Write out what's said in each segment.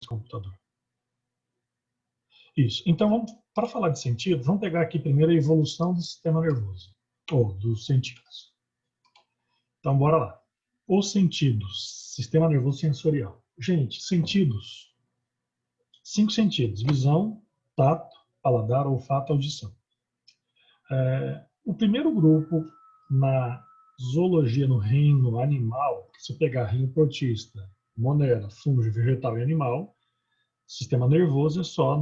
computador. Isso. Então, para falar de sentidos, vamos pegar aqui primeiro a evolução do sistema nervoso, ou dos sentidos. Então, bora lá. Os sentidos, sistema nervoso sensorial. Gente, sentidos. 5 sentidos: visão, tato, paladar, olfato, audição. O primeiro grupo na zoologia, no reino animal, se pegar reino portista, monera, fungo, vegetal e animal, sistema nervoso é só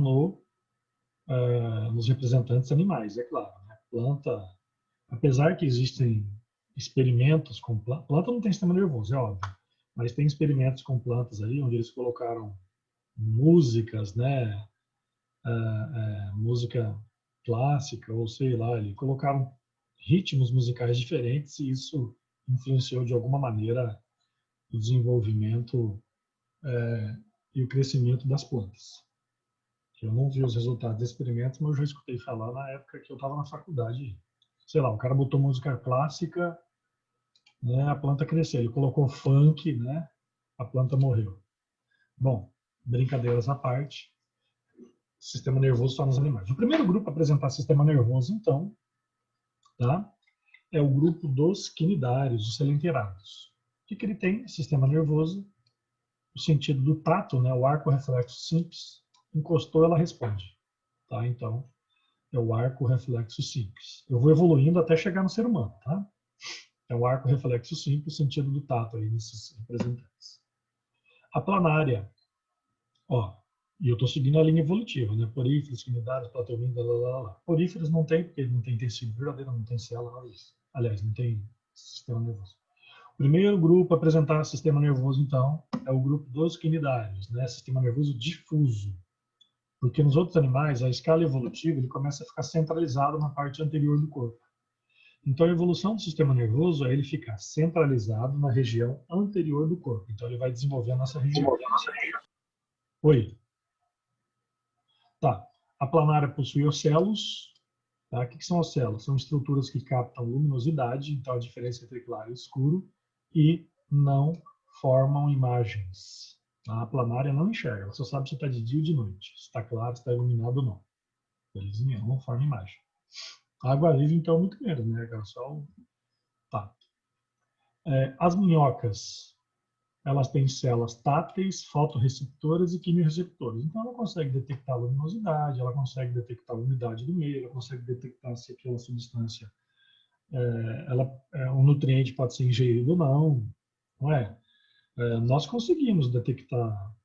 nos representantes animais, é claro. Né? Planta, apesar que existem experimentos com planta, planta não tem sistema nervoso, é óbvio, mas tem experimentos com plantas aí, onde eles colocaram músicas, né, música clássica, ou sei lá, eles colocaram ritmos musicais diferentes e isso influenciou de alguma maneira o desenvolvimento e o crescimento das plantas. Eu não vi os resultados dos experimentos, mas eu já escutei falar na época que eu estava na faculdade. Sei lá, o cara botou música clássica, né, a planta cresceu. Ele colocou funk, né, a planta morreu. Bom, brincadeiras à parte, sistema nervoso só nos animais. O primeiro grupo a apresentar sistema nervoso, então, tá, é o grupo dos quinidários, os selenterados. O que ele tem? Sistema nervoso, o sentido do tato, né, o arco reflexo simples, encostou, ela responde. Tá? Então, é o arco reflexo simples. Eu vou evoluindo até chegar no ser humano, tá? É o arco reflexo simples, sentido do tato aí nesses representantes. A planária, ó, e eu estou seguindo a linha evolutiva, né? Poríferos, quinidários, plateuminda, lá. Poríferos não tem, porque não tem tecido verdadeiro, não tem célula, nada disso. Aliás, não tem sistema nervoso. O primeiro grupo a apresentar sistema nervoso, então, é o grupo dos quinidários, né? Sistema nervoso difuso. Porque nos outros animais, a escala evolutiva, ele começa a ficar centralizado na parte anterior do corpo. Então, a evolução do sistema nervoso é ele ficar centralizado na região anterior do corpo. Então, ele vai desenvolvendo essa região. Oi. Tá. A planária possui ocelos. Tá? O que são ocelos? São estruturas que captam luminosidade, então a diferença entre claro e escuro, e não formam imagens. A planária não enxerga, ela só sabe se está de dia ou de noite, se está claro, se está iluminado ou não. Belezinha? Não forma imagem. A água-viva, então, muito menos, né? Só tá. As minhocas, elas têm células táteis, fotorreceptoras e quimiorreceptoras. Então, ela consegue detectar a luminosidade, ela consegue detectar a umidade do meio, ela consegue detectar se aquela substância, um nutriente pode ser ingerido ou não. Não é? Nós conseguimos detectar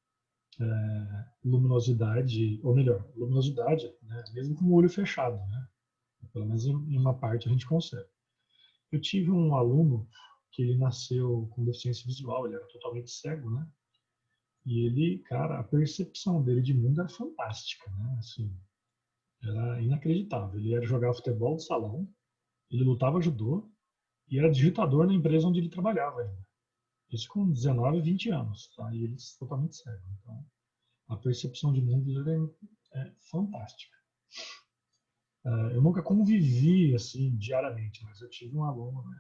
luminosidade, ou melhor, luminosidade, né? Mesmo com o olho fechado, né? Pelo menos em uma parte a gente consegue. Eu tive um aluno que ele nasceu com deficiência visual, ele era totalmente cego, né? E ele, cara, a percepção dele de mundo era fantástica, né? Assim, era inacreditável. Ele era jogar futebol de salão, ele lutava judô e era digitador na empresa onde ele trabalhava ainda. Isso com 19, 20 anos, tá? E ele totalmente cego. Então, a percepção de mundo dele é fantástica. Eu nunca convivi assim diariamente, mas eu tive um aluno, né,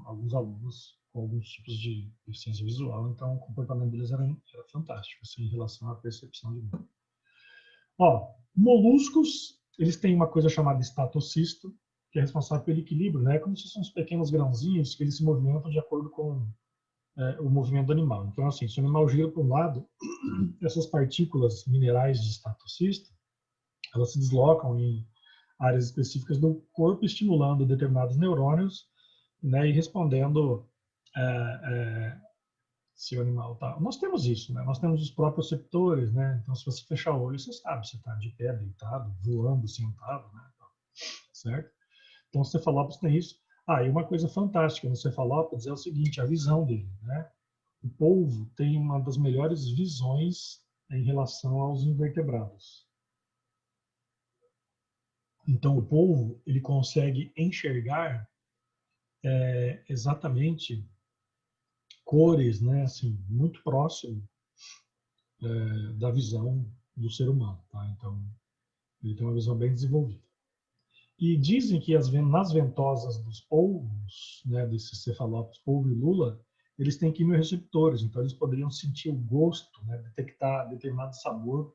alguns alunos com alguns tipos de deficiência visual, então o comportamento deles era fantástico assim, em relação à percepção de mundo. Ó, moluscos, eles têm uma coisa chamada estatocisto, que é responsável pelo equilíbrio, né? Como se fossem uns pequenos grãozinhos que eles se movimentam de acordo com o movimento do animal. Então, assim, se o animal gira para um lado, essas partículas minerais de estatocisto, elas se deslocam em áreas específicas do corpo, estimulando determinados neurônios, né, e respondendo se o animal está... Nós temos isso, né? Nós temos os próprios receptores, né? Então, se você fechar o olho, você sabe se está de pé, deitado, voando, sentado, né? Certo? Então, o cefalópodes tem isso. E uma coisa fantástica no cefalópodes é o seguinte, a visão dele, né? O polvo tem uma das melhores visões em relação aos invertebrados. Então, o polvo ele consegue enxergar exatamente cores, né, assim, muito próximo da visão do ser humano, tá? Então, ele tem uma visão bem desenvolvida. E dizem que nas ventosas dos polvos, né, desses cefalópodes, polvo e lula, eles têm quimiorreceptores, então eles poderiam sentir o gosto, né, detectar determinado sabor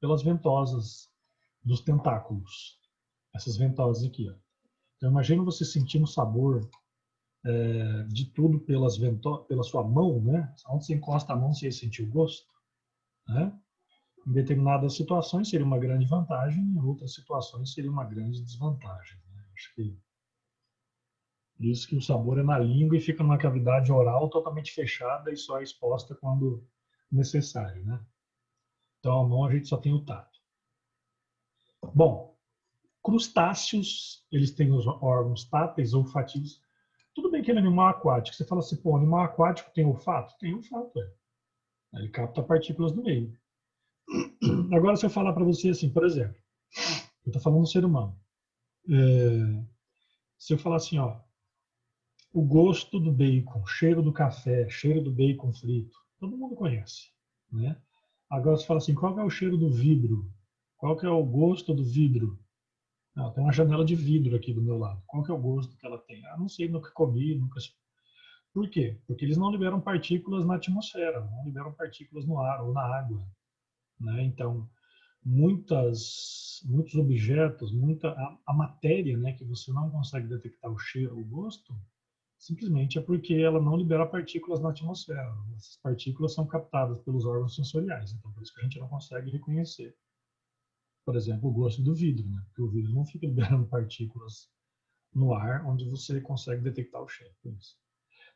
pelas ventosas dos tentáculos. Essas ventosas aqui, ó. Então imagina você sentindo o sabor de tudo pela sua mão, né? Onde você encosta a mão, você sente o gosto, né? Em determinadas situações seria uma grande vantagem, em outras situações seria uma grande desvantagem, né? Acho que por isso que o sabor é na língua e fica numa cavidade oral totalmente fechada e só é exposta quando necessário, né? Então, a mão a gente só tem o tato. Bom, crustáceos, eles têm os órgãos táteis, olfativos. Tudo bem que ele é animal aquático. Você fala assim, pô, animal aquático tem olfato? Tem olfato, é. Ele capta partículas do meio. Agora, se eu falar para você assim, por exemplo, eu estou falando do ser humano. Se eu falar assim, ó, o gosto do bacon, cheiro do café, cheiro do bacon frito, todo mundo conhece, né? Agora você fala assim, qual é o cheiro do vidro? Qual que é o gosto do vidro? Ah, tem uma janela de vidro aqui do meu lado. Qual que é o gosto que ela tem? Ah, não sei, nunca comi, nunca. Por quê? Porque eles não liberam partículas na atmosfera, não liberam partículas no ar ou na água, né? Então, muitos objetos, a matéria, né, que você não consegue detectar o cheiro ou o gosto, simplesmente é porque ela não libera partículas na atmosfera. Essas partículas são captadas pelos órgãos sensoriais, então por isso que a gente não consegue reconhecer, por exemplo, o gosto do vidro, né? Porque o vidro não fica liberando partículas no ar onde você consegue detectar o cheiro. Por isso.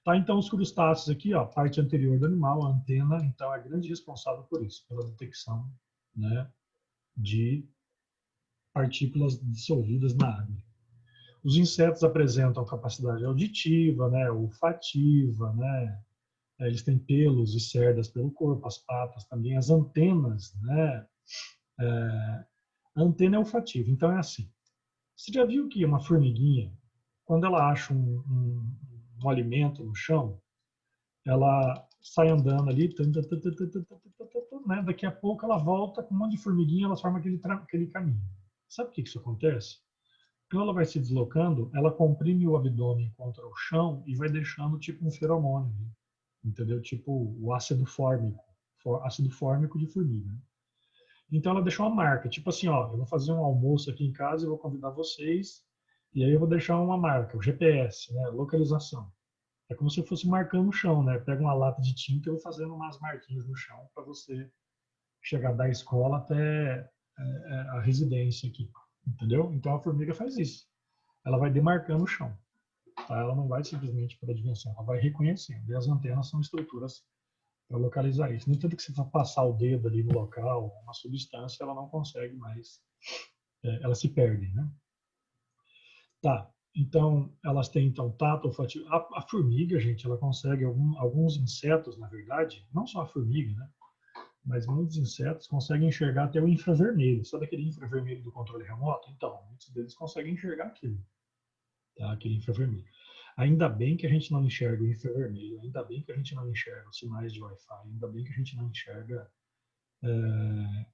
Tá, então os crustáceos aqui, ó, a parte anterior do animal, a antena, então é a grande responsável por isso, pela detecção, né, de partículas dissolvidas na água. Os insetos apresentam capacidade auditiva, né, olfativa, né, eles têm pelos e cerdas pelo corpo, as patas também, as antenas, né, a antena é olfativa, então é assim. Você já viu que uma formiguinha, quando ela acha um alimento no chão, ela sai andando ali, né? Daqui a pouco ela volta com um monte de formiguinha, ela forma aquele caminho. Sabe por que isso acontece? Quando ela vai se deslocando, ela comprime o abdômen contra o chão e vai deixando tipo um feromônio, entendeu? Tipo o ácido fórmico de formiga. Então ela deixou uma marca, tipo assim, ó, eu vou fazer um almoço aqui em casa e vou convidar vocês, e aí eu vou deixar uma marca, o GPS, né, localização. É como se eu fosse marcando o chão, né? Pega uma lata de tinta e vou fazendo umas marquinhas no chão para você chegar da escola até a residência aqui, entendeu? Então a formiga faz isso. Ela vai demarcando o chão, tá? Ela não vai simplesmente para a dimensão, ela vai reconhecendo. E as antenas são estruturas para localizar isso. No entanto que você for passar o dedo ali no local, uma substância, ela não consegue mais, ela se perde, né? Tá. Então, elas têm então tato olfativo. A formiga, gente, ela consegue alguns insetos, na verdade, não só a formiga, né? Mas muitos insetos conseguem enxergar até o infravermelho. Sabe aquele infravermelho do controle remoto? Então, muitos deles conseguem enxergar aquilo, tá? Aquele infravermelho. Ainda bem que a gente não enxerga o infravermelho, ainda bem que a gente não enxerga os sinais de Wi-Fi, ainda bem que a gente não enxerga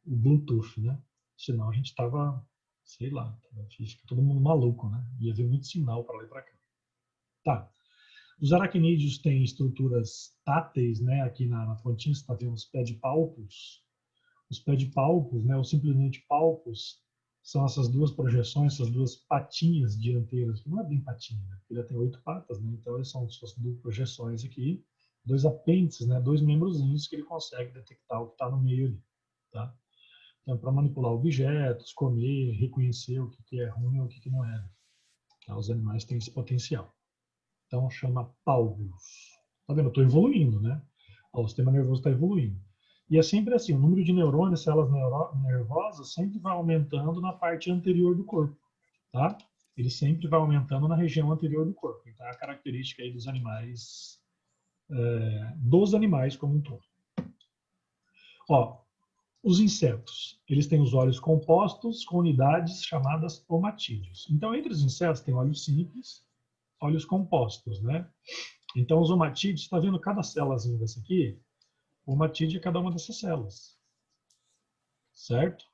o Bluetooth, né? Senão a gente tava, sei lá, fica todo mundo maluco, né? Ia ver muito sinal para lá e para cá. Tá. Os aracnídeos têm estruturas táteis, né? Aqui na pontinha você está vendo os pedipalpos. Os pedipalpos, né? Ou simplesmente palpos, são essas duas projeções, essas duas patinhas dianteiras, que não é bem patinha, né? Ele tem 8 patas, né? Então eles são suas duas projeções aqui, dois apêndices, né? Dois membrozinhos que ele consegue detectar o que está no meio ali, tá? Então, para manipular objetos, comer, reconhecer o que é ruim ou o que não é. Tá? Os animais têm esse potencial. Então, chama pálvulos. Tá vendo? Eu estou evoluindo, né? O sistema nervoso está evoluindo. E é sempre assim, o número de neurônios, células nervosas, sempre vai aumentando na parte anterior do corpo, tá? Ele sempre vai aumentando na região anterior do corpo. Então, é a característica aí dos animais como um todo. Ó, os insetos, eles têm os olhos compostos com unidades chamadas omatídeos. Então, entre os insetos tem olhos simples, olhos compostos, né? Então, os omatídeos, está vendo cada célazinha dessa aqui? O omatídeo é cada uma dessas células, certo?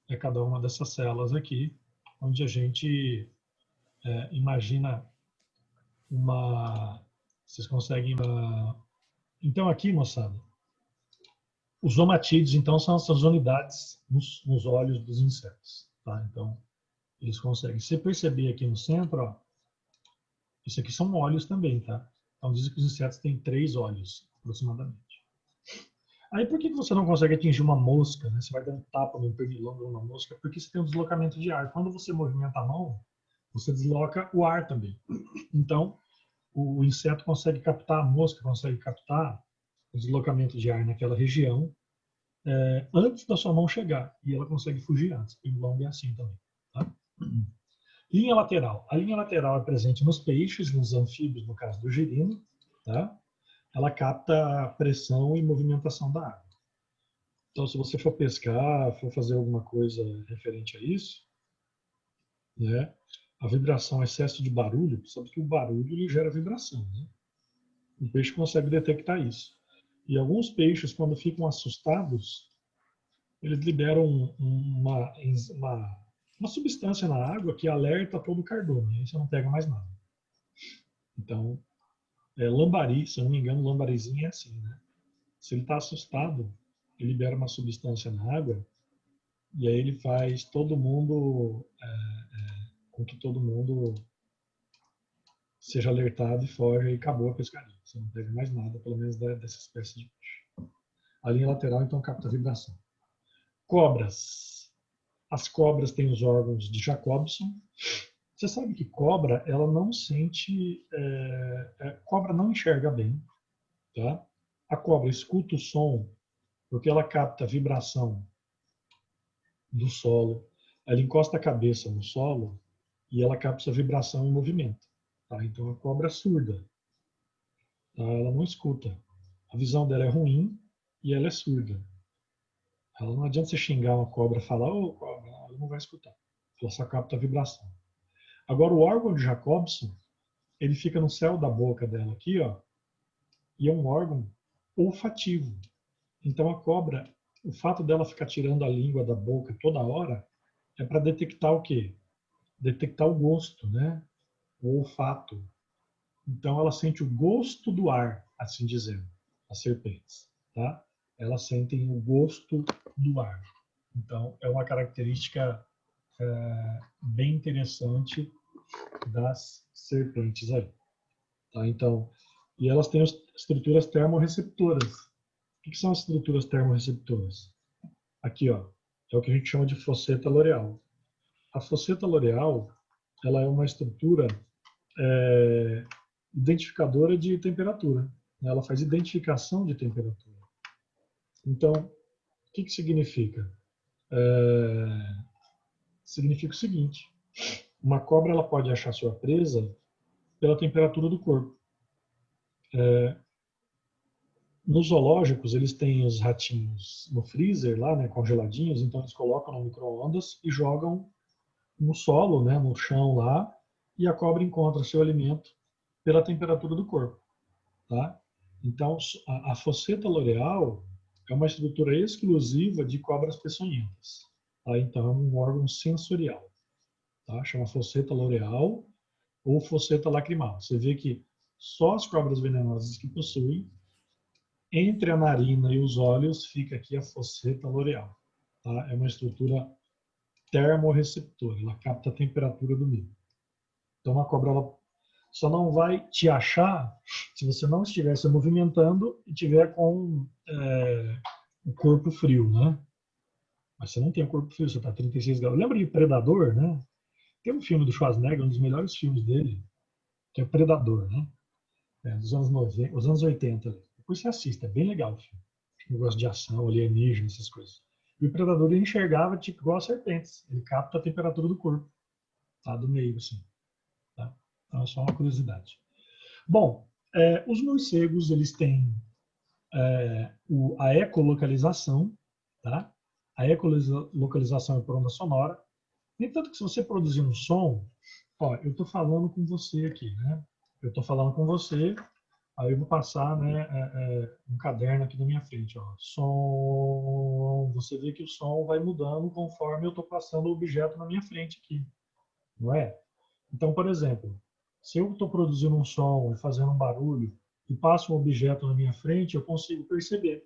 É cada uma dessas células aqui, onde a gente imagina uma Vocês conseguem... Então aqui, moçada, os omatídeos, então, são essas unidades nos olhos dos insetos. Tá? Então, eles conseguem. Se você perceber aqui no centro, ó, isso aqui são olhos também, tá? Então dizem que os insetos têm 3 olhos, aproximadamente. Aí por que você não consegue atingir uma mosca, né? Você vai dar um tapa no pernilongo numa mosca, porque você tem um deslocamento de ar. Quando você movimenta a mão, você desloca o ar também. Então, o inseto consegue captar, a mosca consegue captar o deslocamento de ar naquela região antes da sua mão chegar. E ela consegue fugir antes. O pernilongo é assim também. Tá? Linha lateral. A linha lateral é presente nos peixes, nos anfíbios, no caso do girino. Tá? Ela capta a pressão e movimentação da água. Então, se você for pescar, for fazer alguma coisa referente a isso, né, a vibração, excesso de barulho, sabe que o barulho ele gera vibração. Né? O peixe consegue detectar isso. E alguns peixes, quando ficam assustados, eles liberam uma substância na água que alerta todo o cardume, aí você não pega mais nada. Então, lambari, se eu não me engano, lambarizinho é assim, né? Se ele está assustado, ele libera uma substância na água e aí ele faz todo mundo, com que todo mundo seja alertado e foge e acabou a pescaria. Você não pega mais nada, pelo menos dessa espécie de peixe. A linha lateral, então, capta a vibração. Cobras. As cobras têm os órgãos de Jacobson. Você sabe que cobra, ela não sente... cobra não enxerga bem. Tá? A cobra escuta o som porque ela capta a vibração do solo. Ela encosta a cabeça no solo e ela capta a vibração em movimento. Tá? Então a cobra é surda. Tá? Ela não escuta. A visão dela é ruim e ela é surda. Ela não adianta você xingar uma cobra e falar, ô cobra, ela não vai escutar. Ela só capta a vibração. Agora o órgão de Jacobson, ele fica no céu da boca dela aqui, ó, e é um órgão olfativo. Então a cobra, o fato dela ficar tirando a língua da boca toda hora é para detectar o quê? Detectar o gosto, né? O olfato. Então ela sente o gosto do ar, assim dizendo, as serpentes, tá? Elas sentem o gosto do ar. Então é uma característica bem interessante das serpentes aí. Tá? Então, e elas têm estruturas termorreceptoras. O que são as estruturas termorreceptoras? Aqui, ó, é o que a gente chama de fosseta loreal. A fosseta loreal, ela é uma estrutura identificadora de temperatura. Né? Ela faz identificação de temperatura. Então, o que significa? Significa o seguinte: uma cobra ela pode achar sua presa pela temperatura do corpo. Nos zoológicos, eles têm os ratinhos no freezer, lá, né, congeladinhos, então eles colocam no micro-ondas e jogam no solo, né, no chão lá, e a cobra encontra seu alimento pela temperatura do corpo. Tá? Então, a fosseta loreal é uma estrutura exclusiva de cobras peçonhentas. Tá? Então, é um órgão sensorial. Tá? Chama fosseta loreal ou fosseta lacrimal. Você vê que só as cobras venenosas que possuem, entre a narina e os olhos, fica aqui a fosseta loreal. Tá? É uma estrutura termorreceptora, ela capta a temperatura do meio. Então, a cobra ela só não vai te achar se você não estiver se movimentando e tiver com o corpo frio, né? Mas você não tem o corpo frio, você está a 36 graus. Lembra de Predador, né? Tem um filme do Schwarzenegger, um dos melhores filmes dele, que é Predador, né? Dos anos 90, os anos 80. Depois você assiste, é bem legal o filme. Eu gosto de ação, alienígena, essas coisas. E o Predador ele enxergava tipo igual as serpentes. Ele capta a temperatura do corpo, tá? Do meio, assim. Tá? Então é só uma curiosidade. Bom, os morcegos eles têm a ecolocalização, tá? A ecolocalização é por onda sonora. Nem tanto que se você produzir um som, ó, eu estou falando com você aqui, né? Eu estou falando com você, aí eu vou passar, né, um caderno aqui na minha frente, ó. Som. Você vê que o som vai mudando conforme eu estou passando o objeto na minha frente aqui, não é? Então, por exemplo, se eu estou produzindo um som e fazendo um barulho e passa um objeto na minha frente, eu consigo perceber,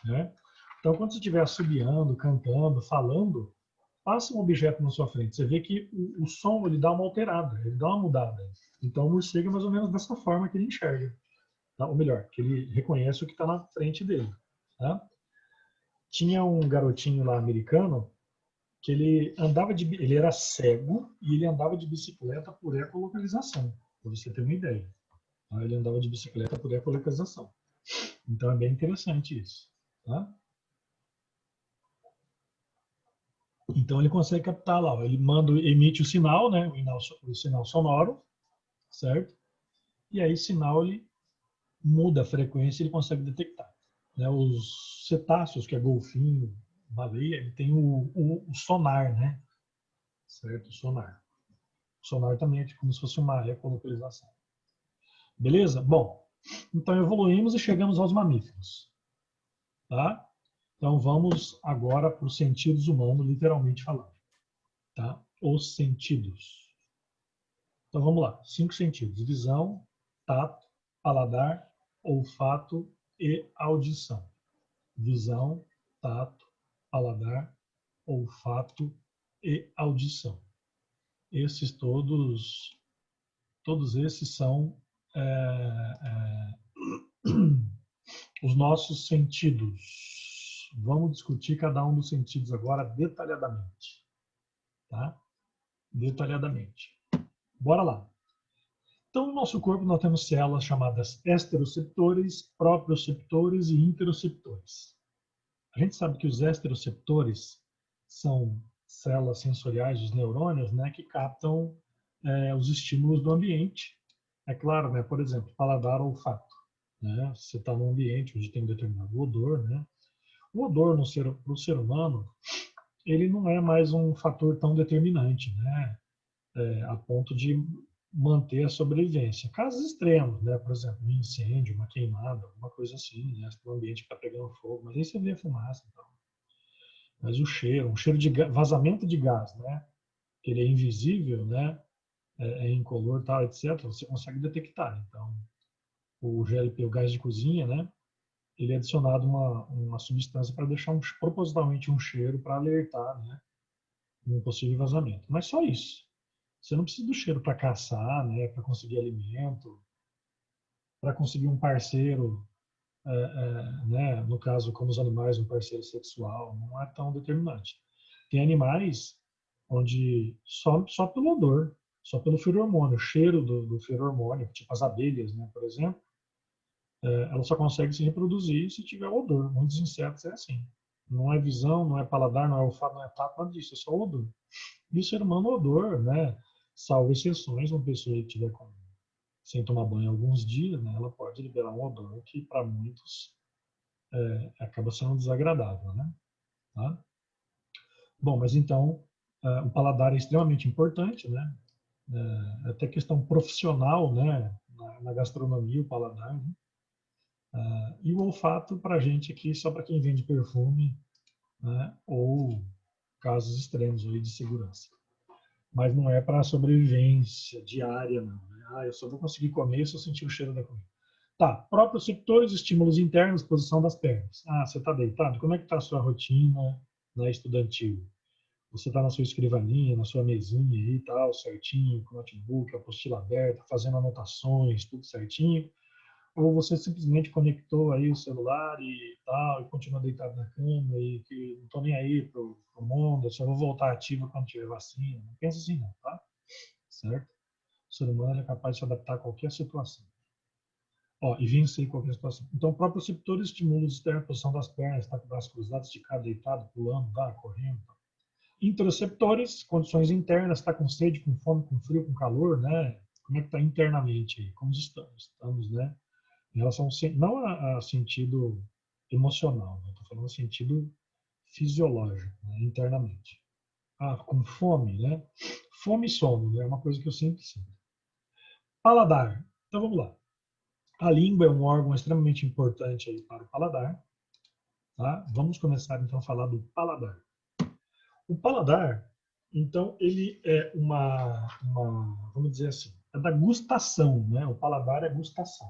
né? Então, quando você estiver assobiando, cantando, falando, passa um objeto na sua frente. Você vê que o som ele dá uma alterada, ele dá uma mudada. Então, o morcego é mais ou menos dessa forma que ele enxerga, tá? Ou melhor, que ele reconhece o que está na frente dele. Tá? Tinha um garotinho lá americano que ele era cego e ele andava de bicicleta por ecolocalização, para você ter uma ideia. Tá? Ele andava de bicicleta por ecolocalização. Então é bem interessante isso. Tá? Então ele consegue captar lá, ó, ele emite o sinal, né, o sinal sonoro, certo? E aí sinal ele muda a frequência e ele consegue detectar. Né? Os cetáceos, que é golfinho, baleia, ele tem o sonar, né? Certo? O sonar. O sonar também é como se fosse uma ecolocalização. Beleza? Bom, então evoluímos e chegamos aos mamíferos. Tá? Então vamos agora para os sentidos humanos, literalmente falando. Tá? Os sentidos. Então vamos lá. 5 sentidos: visão, tato, paladar, olfato e audição. Visão, tato, paladar, olfato e audição. Esses todos esses são os nossos sentidos. Vamos discutir cada um dos sentidos agora detalhadamente, tá? Detalhadamente. Bora lá. Então, no nosso corpo nós temos células chamadas esteroceptores, proprioceptores e interoceptores. A gente sabe que os esteroceptores são células sensoriais dos neurônios, né, que captam os estímulos do ambiente. É claro, né, por exemplo, paladar ou olfato. Né? Você está num ambiente onde tem um determinado odor, né? O odor para o ser humano, ele não é mais um fator tão determinante, né? A ponto de manter a sobrevivência. Casos extremos, né? Por exemplo, um incêndio, uma queimada, alguma coisa assim, né? O ambiente está pegando fogo, mas aí você vê a fumaça. Então. Mas um cheiro de vazamento de gás, né? Que ele é invisível, né? É incolor, tal, etc. Você consegue detectar. Então, o GLP, o gás de cozinha, né? Ele é adicionado uma substância para deixar propositalmente um cheiro para alertar, né? Um possível vazamento. Mas só isso. Você não precisa do cheiro para caçar, né? Para conseguir alimento, para conseguir um parceiro, né? No caso, como os animais, um parceiro sexual, não é tão determinante. Tem animais onde só pelo odor, só pelo feromônio, o cheiro do feromônio, tipo as abelhas, né, por exemplo, ela só consegue se reproduzir se tiver odor. Muitos insetos é assim. Não é visão, não é paladar, não é olfato, não é tato, nada disso, é só odor. E o ser humano, o odor, né, salvo exceções, uma pessoa que tiver sem tomar banho alguns dias, né, ela pode liberar um odor que para muitos acaba sendo desagradável, né? Tá? Bom, mas então o paladar é extremamente importante, né? Até questão profissional, né? Na gastronomia, o paladar, né? E o olfato para a gente aqui, só para quem vende perfume, né? Ou casos extremos aí de segurança. Mas não é para sobrevivência diária, não. Né? Eu só vou conseguir comer se eu sentir o cheiro da comida. Tá, proprioceptores, estímulos internos, posição das pernas. Você está deitado? Como é que está a sua rotina, né, estudantil? Você está na sua escrivaninha, na sua mesinha aí e tal, certinho, com o notebook, a apostila aberta, fazendo anotações, tudo certinho? Ou você simplesmente conectou aí o celular e tal, e continua deitado na cama e que não estou nem aí pro mundo, eu só vou voltar ativo quando tiver vacina. Não pensa assim não, tá? Certo? O ser humano é capaz de se adaptar a qualquer situação. Ó, e vencer qualquer situação. Então, o próprio receptor estimula a posição das pernas, está com o braço cruzado, esticado, deitado, pulando, correndo. Tá? Interoceptores, condições internas, está com sede, com fome, com frio, com calor, né? Como é que está internamente aí? Como estamos? Estamos, né? Em relação não a sentido emocional, né? Estou falando a sentido fisiológico, né? Internamente. Com fome, né? Fome e sono, né? É uma coisa que eu sempre sinto. Paladar. Então vamos lá. A língua é um órgão extremamente importante aí para o paladar. Tá? Vamos começar então a falar do paladar. O paladar, então, ele é vamos dizer assim, é da gustação, né? O paladar é gustação.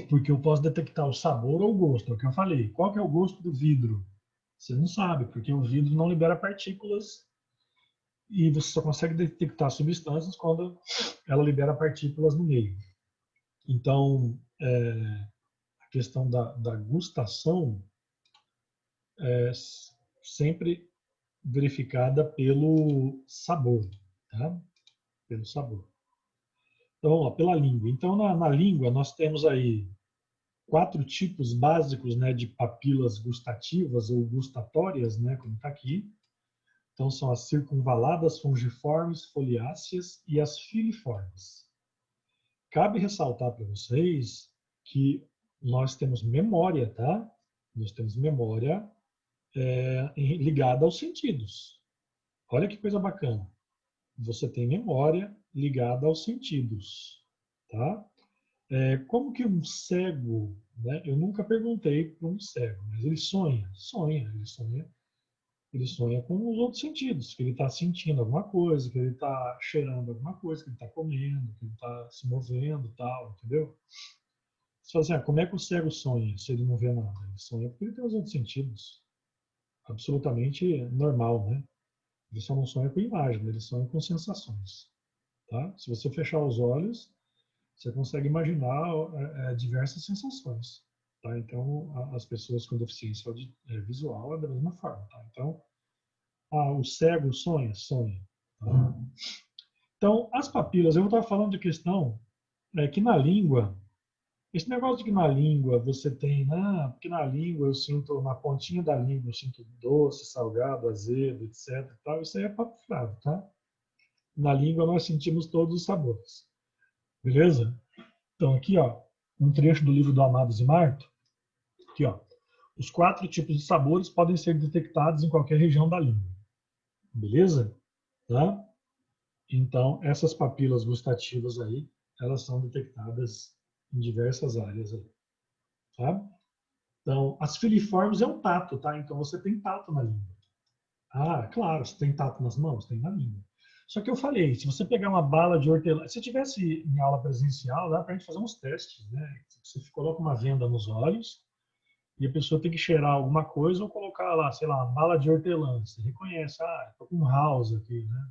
Porque eu posso detectar o sabor ou o gosto, é o que eu falei. Qual que é o gosto do vidro? Você não sabe, porque o vidro não libera partículas e você só consegue detectar substâncias quando ela libera partículas no meio. Então, a questão da gustação é sempre verificada pelo sabor, tá? Pelo sabor. Então, ó, pela língua. Então, na língua, nós temos aí 4 tipos básicos, né, de papilas gustativas ou gustatórias, né, como está aqui. Então, são as circunvaladas, fungiformes, foliáceas e as filiformes. Cabe ressaltar para vocês que nós temos memória, tá? Nós temos memória ligada aos sentidos. Olha que coisa bacana. Você tem memória ligada aos sentidos, tá? Como que um cego, né? Eu nunca perguntei para um cego, mas ele ele sonha com os outros sentidos, que ele está sentindo alguma coisa, que ele está cheirando alguma coisa, que ele está comendo, que ele está se movendo, tal, entendeu? Você fala assim, como é que o cego sonha se ele não vê nada? Ele sonha porque ele tem os outros sentidos, absolutamente normal, né? Ele só não sonha com imagem, ele sonha com sensações, tá? Se você fechar os olhos, você consegue imaginar diversas sensações. Tá? Então, as pessoas com deficiência visual é da mesma forma. Tá? Então, o cego sonha? Sonha. Tá? Então, as papilas, eu estava falando de questão que na língua, esse negócio de que na língua você tem, porque na língua eu sinto, na pontinha da língua eu sinto doce, salgado, azedo, etc. Tal, isso aí é papo furado, tá? Na língua nós sentimos todos os sabores. Beleza? Então, aqui, ó, um trecho do livro do Amado Zimarto. Aqui, ó. Os 4 tipos de sabores podem ser detectados em qualquer região da língua. Beleza? Tá? Então, essas papilas gustativas aí, elas são detectadas em diversas áreas aí. Tá? Então, as filiformes é o tato, tá? Então, você tem tato na língua. Ah, claro, você tem tato nas mãos? Tem na língua. Só que eu falei, se você pegar uma bala de hortelã, se tivesse em aula presencial, dá para a gente fazer uns testes, né? Você coloca uma venda nos olhos, e a pessoa tem que cheirar alguma coisa ou colocar lá, sei lá, uma bala de hortelã. Você reconhece, tô com um house aqui, né?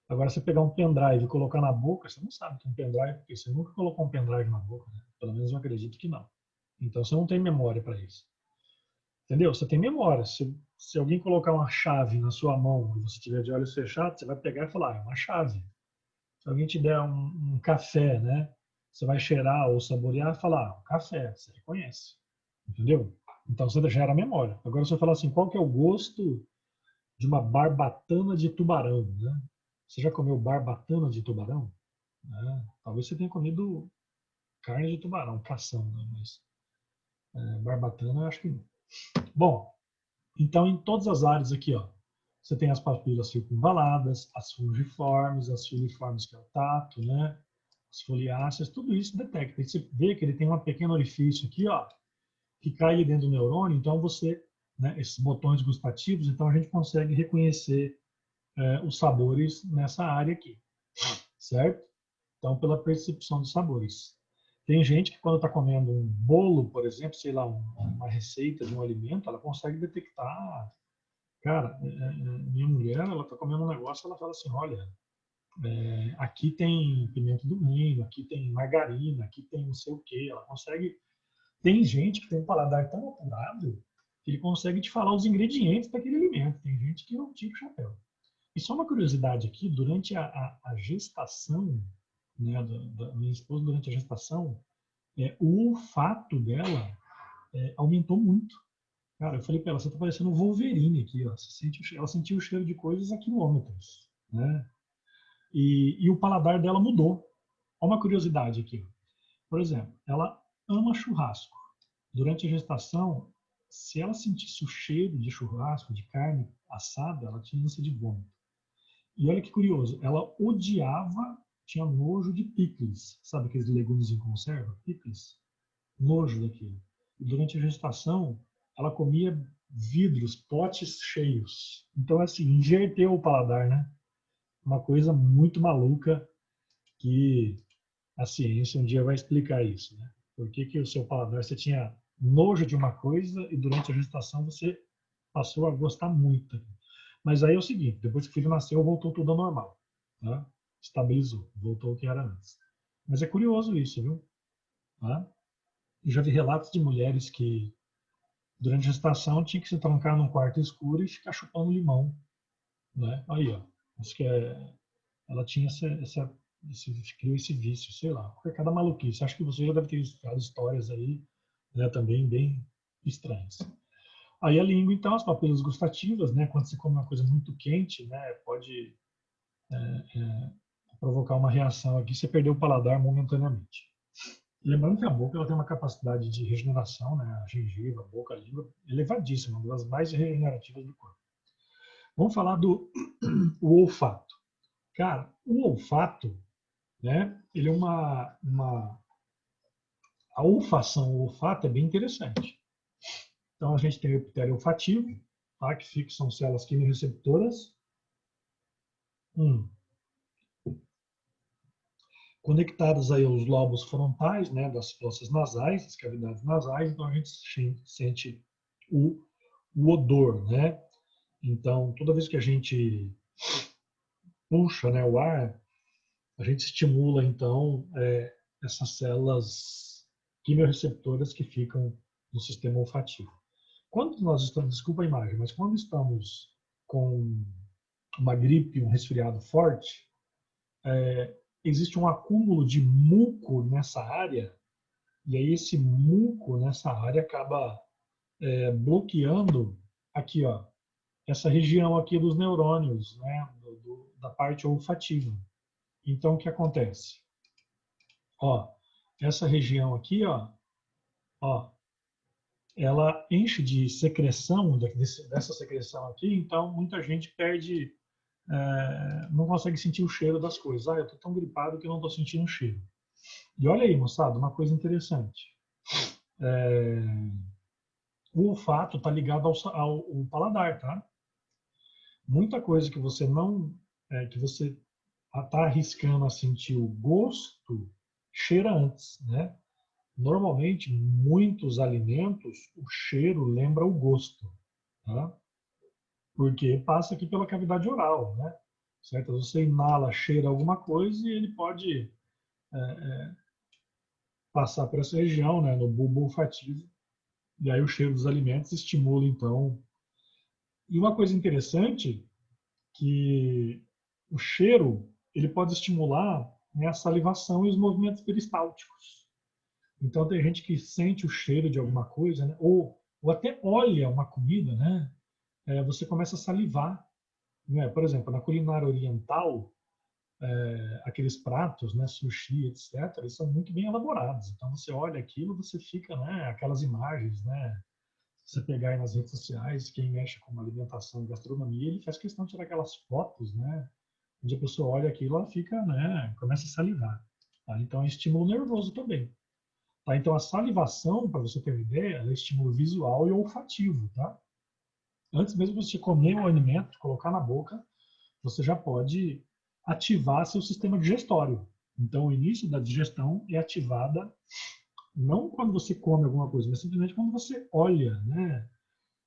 Agora, você pegar um pendrive e colocar na boca, você não sabe que é um pendrive, porque você nunca colocou um pendrive na boca, né? Pelo menos eu acredito que não. Então, você não tem memória para isso. Entendeu? Você tem memória. Se alguém colocar uma chave na sua mão e você tiver de olhos fechados, você vai pegar e falar, é uma chave. Se alguém te der um café, né? Você vai cheirar ou saborear e falar, um café, você reconhece. Entendeu? Então você gera memória. Agora você fala assim, qual que é o gosto de uma barbatana de tubarão, né? Você já comeu barbatana de tubarão? Talvez você tenha comido carne de tubarão, cação, né? Mas barbatana eu acho que não. Bom, então em todas as áreas aqui, ó, você tem as papilas circunvaladas, as fungiformes, as filiformes que é o tato, né? As foliáceas, tudo isso detecta. E você vê que ele tem um pequeno orifício aqui, ó, que cai ali dentro do neurônio, então você, né, esses botões gustativos, então a gente consegue reconhecer os sabores nessa área aqui, certo? Então, pela percepção dos sabores. Tem gente que quando está comendo um bolo, por exemplo, sei lá, uma receita de um alimento, ela consegue detectar, cara, minha mulher, ela está comendo um negócio, ela fala assim, olha, aqui tem pimenta do reino, aqui tem margarina, aqui tem não sei o quê, ela consegue. Tem gente que tem um paladar tão apurado que ele consegue te falar os ingredientes daquele alimento. Tem gente que não tira o chapéu. E só uma curiosidade aqui, durante a gestação, né, da minha esposa, durante a gestação, o olfato dela aumentou muito. Cara, eu falei para ela, você está parecendo um Wolverine aqui, ó. Ela sentiu o cheiro de coisas a quilômetros, né? E o paladar dela mudou. Olha uma curiosidade aqui. Por exemplo, ela ama churrasco. Durante a gestação, se ela sentisse o cheiro de churrasco, de carne assada, ela tinha ânsia de vômito. E olha que curioso, ela odiava, tinha nojo de picles, sabe aqueles legumes em conserva? Picles, nojo daquilo. E durante a gestação, ela comia vidros, potes cheios. Então, assim, inverteu o paladar, né? Uma coisa muito maluca que a ciência um dia vai explicar isso, né? Por que que o seu paladar, você tinha nojo de uma coisa e durante a gestação você passou a gostar muito. Mas aí é o seguinte, depois que o filho nasceu, voltou tudo ao normal. Tá? Estabilizou, voltou ao que era antes. Mas é curioso isso, viu? Tá? Eu já vi relatos de mulheres que durante a gestação tinha que se trancar num quarto escuro e ficar chupando limão. Né? Aí, ó. Acho que ela tinha criou esse vício, sei lá. Porque cada maluquice. Acho que você já deve ter escutado histórias aí, né, também bem estranhas. Aí a língua, então, as papilas gustativas, né, quando você come uma coisa muito quente, né, pode provocar uma reação aqui, você perdeu o paladar momentaneamente. Lembrando que a boca ela tem uma capacidade de regeneração, né, a gengiva, a boca, a língua, elevadíssima, uma das mais regenerativas do corpo. Vamos falar do o olfato. Cara, o olfato, né, ele é a olfação, o olfato é bem interessante. Então a gente tem o epitério olfativo, tá, que são células quimiorreceptoras, conectadas aí aos lobos frontais, né, das fossas nasais, das cavidades nasais, então a gente sente o, o odor, né? Então toda vez que a gente puxa, né, o ar, a gente estimula então essas células quimiorreceptoras que ficam no sistema olfativo. Quando nós estamos, desculpa a imagem, mas quando estamos com uma gripe, um resfriado forte, existe um acúmulo de muco nessa área, e aí esse muco nessa área acaba bloqueando aqui, ó, essa região aqui dos neurônios, né, da parte olfativa. Então, o que acontece? Ó, essa região aqui, ó, ela enche de secreção, dessa secreção aqui, então muita gente perde, não consegue sentir o cheiro das coisas. Ah, eu estou tão gripado que eu não estou sentindo o cheiro. E olha aí, moçada, uma coisa interessante. O olfato está ligado ao paladar, tá? Muita coisa que você não, que você está arriscando a sentir o gosto, cheira antes, né? Normalmente, muitos alimentos, o cheiro lembra o gosto, tá? Porque passa aqui pela cavidade oral, né? Certo? Você inala, cheira alguma coisa e ele pode passar por essa região, né, no bulbo olfativo, e aí o cheiro dos alimentos estimula, então. E uma coisa interessante, que o cheiro, ele pode estimular, né, a salivação e os movimentos peristálticos. Então tem gente que sente o cheiro de alguma coisa, né, ou até olha uma comida, né, você começa a salivar. Né? Por exemplo, na culinária oriental, aqueles pratos, né, sushi, etc., eles são muito bem elaborados. Então você olha aquilo, você fica, né, aquelas imagens, né, se você pegar aí nas redes sociais, quem mexe com alimentação e gastronomia, ele faz questão de tirar aquelas fotos, né, onde a pessoa olha aquilo, ela fica, né, começa a salivar. Tá? Então é estímulo nervoso também. Tá? Então a salivação, para você ter uma ideia, ela é estímulo visual e olfativo, tá? Antes mesmo de você comer o alimento, colocar na boca, você já pode ativar seu sistema digestório. Então, o início da digestão é ativada não quando você come alguma coisa, mas simplesmente quando você olha, né,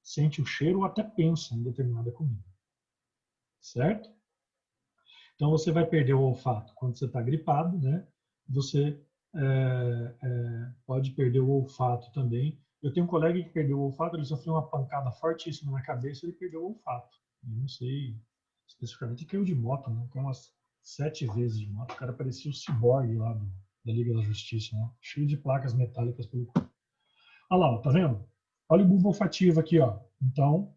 sente o cheiro ou até pensa em determinada comida. Certo? Então, você vai perder o olfato quando você está gripado, né? Você pode perder o olfato também. Eu tenho um colega que perdeu o olfato, ele sofreu uma pancada fortíssima na cabeça e ele perdeu o olfato. Eu não sei especificamente, caiu de moto, né? Caiu umas 7 vezes de moto. O cara parecia o ciborgue lá da Liga da Justiça, né? Cheio de placas metálicas pelo corpo. Olha lá, ó, tá vendo? Olha o bulbo olfativo aqui, ó. Então,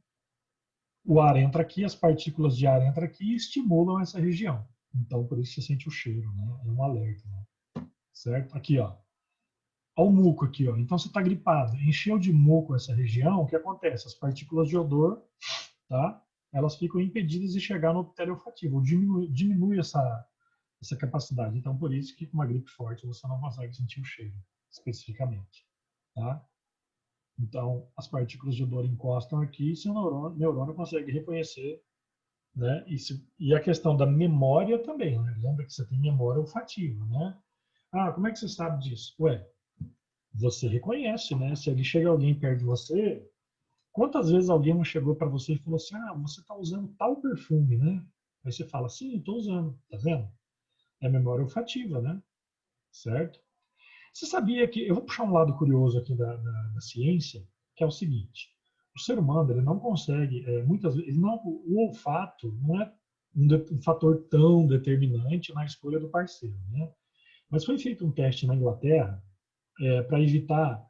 o ar entra aqui, as partículas de ar entram aqui e estimulam essa região. Então, por isso você sente o cheiro, né? É um alerta, né? Certo? Aqui, ó. Olha o muco aqui, ó. Então, você está gripado, encheu de muco essa região, o que acontece? As partículas de odor, tá? Elas ficam impedidas de chegar no epitélio olfativo, diminui essa capacidade. Então, por isso que com uma gripe forte você não consegue sentir o cheiro, especificamente. Tá? Então, as partículas de odor encostam aqui e seu neurônio consegue reconhecer. Né? E a questão da memória também. Né? Lembra que você tem memória olfativa. Né? Ah, como é que você sabe disso? Ué, você reconhece, né? Se ali chega alguém perto de você, quantas vezes alguém não chegou para você e falou assim, ah, você está usando tal perfume, né? Aí você fala, sim, estou usando, tá vendo? É memória olfativa, né? Certo? Você sabia que, eu vou puxar um lado curioso aqui da ciência, que é o seguinte, o ser humano ele não consegue, muitas vezes, o olfato não é um fator tão determinante na escolha do parceiro, né? Mas foi feito um teste na Inglaterra para evitar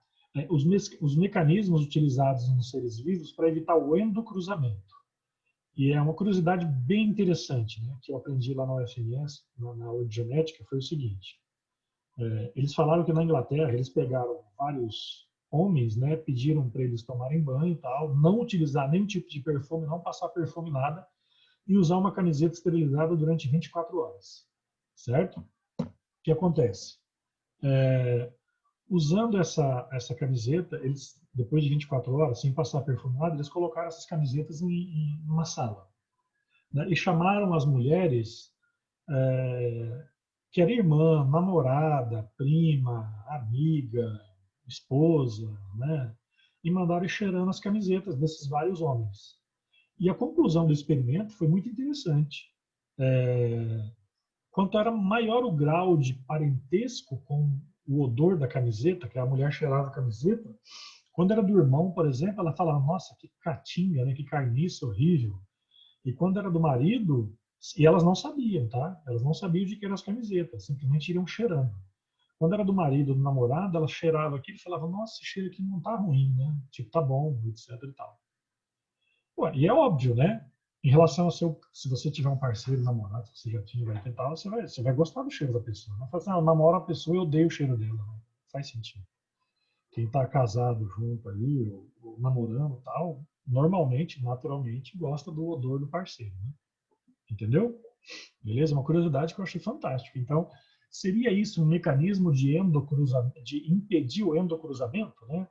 os mecanismos utilizados nos seres vivos para evitar o endocruzamento. E é uma curiosidade bem interessante, né, que eu aprendi lá na UFMS, na aula de genética, foi o seguinte. Eles falaram que na Inglaterra eles pegaram vários homens, né, pediram para eles tomarem banho e tal, não utilizar nenhum tipo de perfume, não passar perfume nada, e usar uma camiseta esterilizada durante 24 horas. Certo? O que acontece? É, usando essa camiseta, eles, depois de 24 horas, sem passar perfume nada, eles colocaram essas camisetas em uma sala. Né, e chamaram as mulheres que era irmã, namorada, prima, amiga, esposa, né? E mandaram ir cheirando as camisetas desses vários homens. E a conclusão do experimento foi muito interessante. Quanto era maior o grau de parentesco com o odor da camiseta, que a mulher cheirava a camiseta, quando era do irmão, por exemplo, ela falava, nossa, que catinga, né? Que carniça horrível. E quando era do marido, e elas não sabiam, tá? Elas não sabiam de que eram as camisetas, simplesmente iriam cheirando. Quando era do marido, do namorado, ela cheirava aquilo e falava, nossa, esse cheiro aqui não tá ruim, né? Tipo, tá bom, etc e tal. Ué, e é óbvio, né? Em relação ao seu, se você tiver um parceiro, namorado, se você já tinha, vai tentar, você vai gostar do cheiro da pessoa. Não fala assim, ah, eu namoro a pessoa e odeio o cheiro dela. Não faz sentido. Quem tá casado junto ali, ou namorando e tal, normalmente, naturalmente, gosta do odor do parceiro, né? Entendeu? Beleza? Uma curiosidade que eu achei fantástica. Então, seria isso um mecanismo de endocruzamento, de impedir o endocruzamento, né?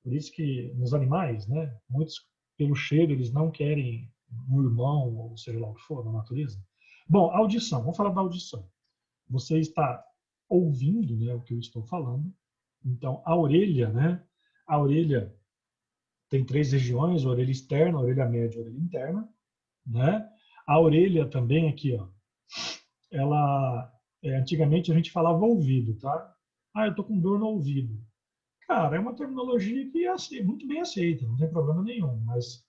Por isso que nos animais, né, muitos pelo cheiro eles não querem um irmão ou seja lá o que for na natureza. Bom, audição. Vamos falar da audição. Você está ouvindo, né, o que eu estou falando. Então, a orelha, né? A orelha tem três regiões: a orelha externa, a orelha média, a orelha interna, né? A orelha também aqui, ó, ela antigamente a gente falava ouvido, tá? Ah, eu tô com dor no ouvido. Cara, é uma terminologia que é muito bem aceita, não tem problema nenhum. Mas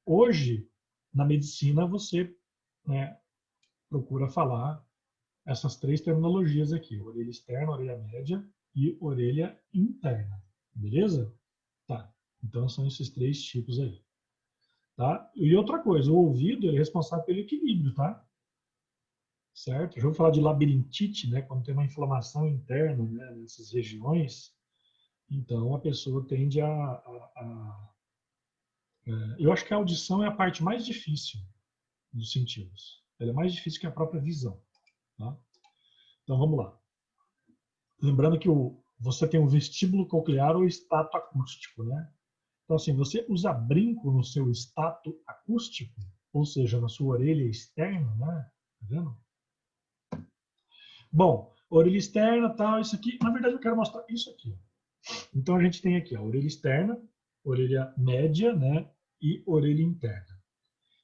hoje na medicina você, né, procura falar essas três terminologias aqui: orelha externa, orelha média e orelha interna, beleza? Tá. Então são esses três tipos aí, tá? E outra coisa, o ouvido ele é responsável pelo equilíbrio, tá? Certo? Já vou falar de labirintite, né? Quando tem uma inflamação interna, né, nessas regiões, então a pessoa tende eu acho que a audição é a parte mais difícil dos sentidos. Ela é mais difícil que a própria visão, tá? Então vamos lá. Lembrando que você tem o vestíbulo coclear ou estato acústico, né? Então assim, você usa brinco no seu estato acústico, ou seja, na sua orelha externa, né? Tá vendo? Bom, orelha externa, tal, isso aqui. Na verdade, eu quero mostrar isso aqui. Então a gente tem aqui a orelha externa, orelha média, né, e orelha interna.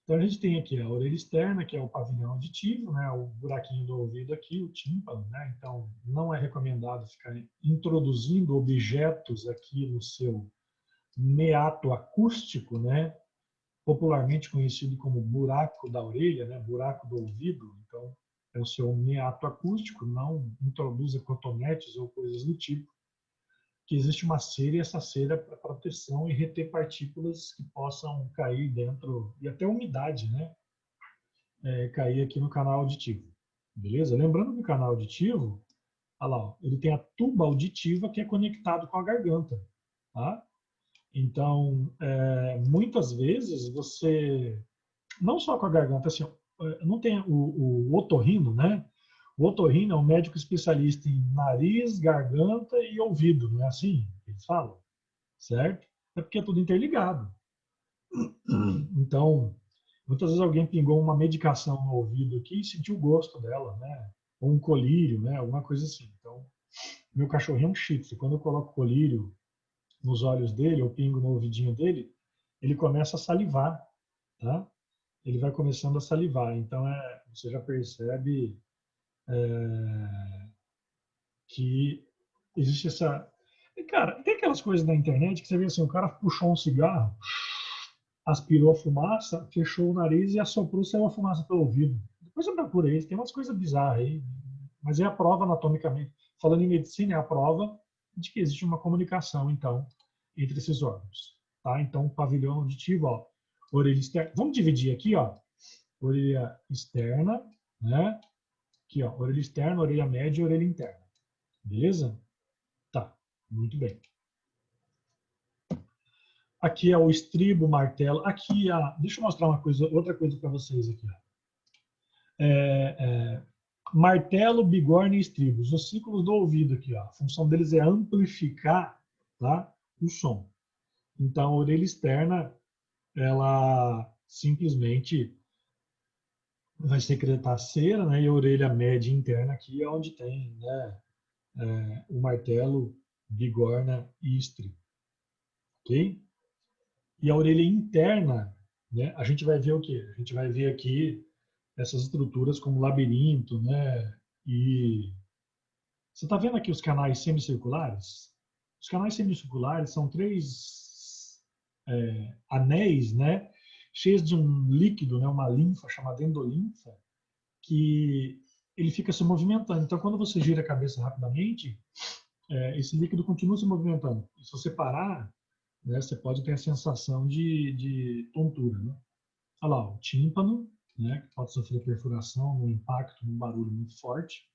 Então a gente tem aqui a orelha externa, que é o pavilhão auditivo, né, o buraquinho do ouvido aqui, o tímpano, né? Então não é recomendado ficar introduzindo objetos aqui no seu meato acústico, né, popularmente conhecido como buraco da orelha, né, buraco do ouvido. Então é o seu meato acústico, não introduza cotonetes ou coisas do tipo, que existe uma cera e essa cera é para proteção e reter partículas que possam cair dentro, e até umidade, né? Cair aqui no canal auditivo. Beleza? Lembrando que o canal auditivo, olha lá, ele tem a tuba auditiva que é conectado com a garganta. Tá? Então, muitas vezes você, não só com a garganta, assim, não tem o otorrino, né? O otorrino é um médico especialista em nariz, garganta e ouvido, não é assim que eles falam? Certo? É porque é tudo interligado. Então, muitas vezes alguém pingou uma medicação no ouvido aqui e sentiu o gosto dela, né? Ou um colírio, né? Alguma coisa assim. Então, Meu cachorrinho é um shih tzu. Quando eu coloco colírio nos olhos dele, eu pingo no ouvidinho dele, ele começa a salivar, tá? Ele vai começando a salivar. Então, você já percebe que existe essa... E, cara, tem aquelas coisas na internet que você vê assim, o cara puxou um cigarro, aspirou a fumaça, fechou o nariz e assoprou, saiu a fumaça pelo ouvido. Depois eu procuro isso, tem umas coisas bizarras aí, mas é a prova anatomicamente. Falando em medicina, é a prova de que existe uma comunicação, então, entre esses órgãos. Tá? Então, pavilhão auditivo, ó, orelha externa. Vamos dividir aqui, ó, orelha externa, né? Aqui, ó, orelha externa, orelha média e orelha interna. Beleza? Tá, muito bem. Aqui é o estribo, martelo. Aqui, deixa eu mostrar uma coisa, outra coisa para vocês aqui. Ó. Martelo, bigorna e estribo. Os ossículos do ouvido aqui. Ó. A função deles é amplificar, tá, o som. Então, a orelha externa, ela simplesmente vai secretar cera, né? E a orelha média interna aqui é onde tem, né, o martelo, bigorna e estribo. Ok? E a orelha interna, né, a gente vai ver o quê? A gente vai ver aqui essas estruturas como labirinto, né? E você está vendo aqui os canais semicirculares? Os canais semicirculares são três anéis, né? Cheios de um líquido, né? Uma linfa chamada endolinfa, que ele fica se movimentando. Então, quando você gira a cabeça rapidamente, esse líquido continua se movimentando. E se você parar, né, você pode ter a sensação de tontura. Né? Olha lá, o tímpano, né, que pode sofrer perfuração, um impacto, um barulho muito forte.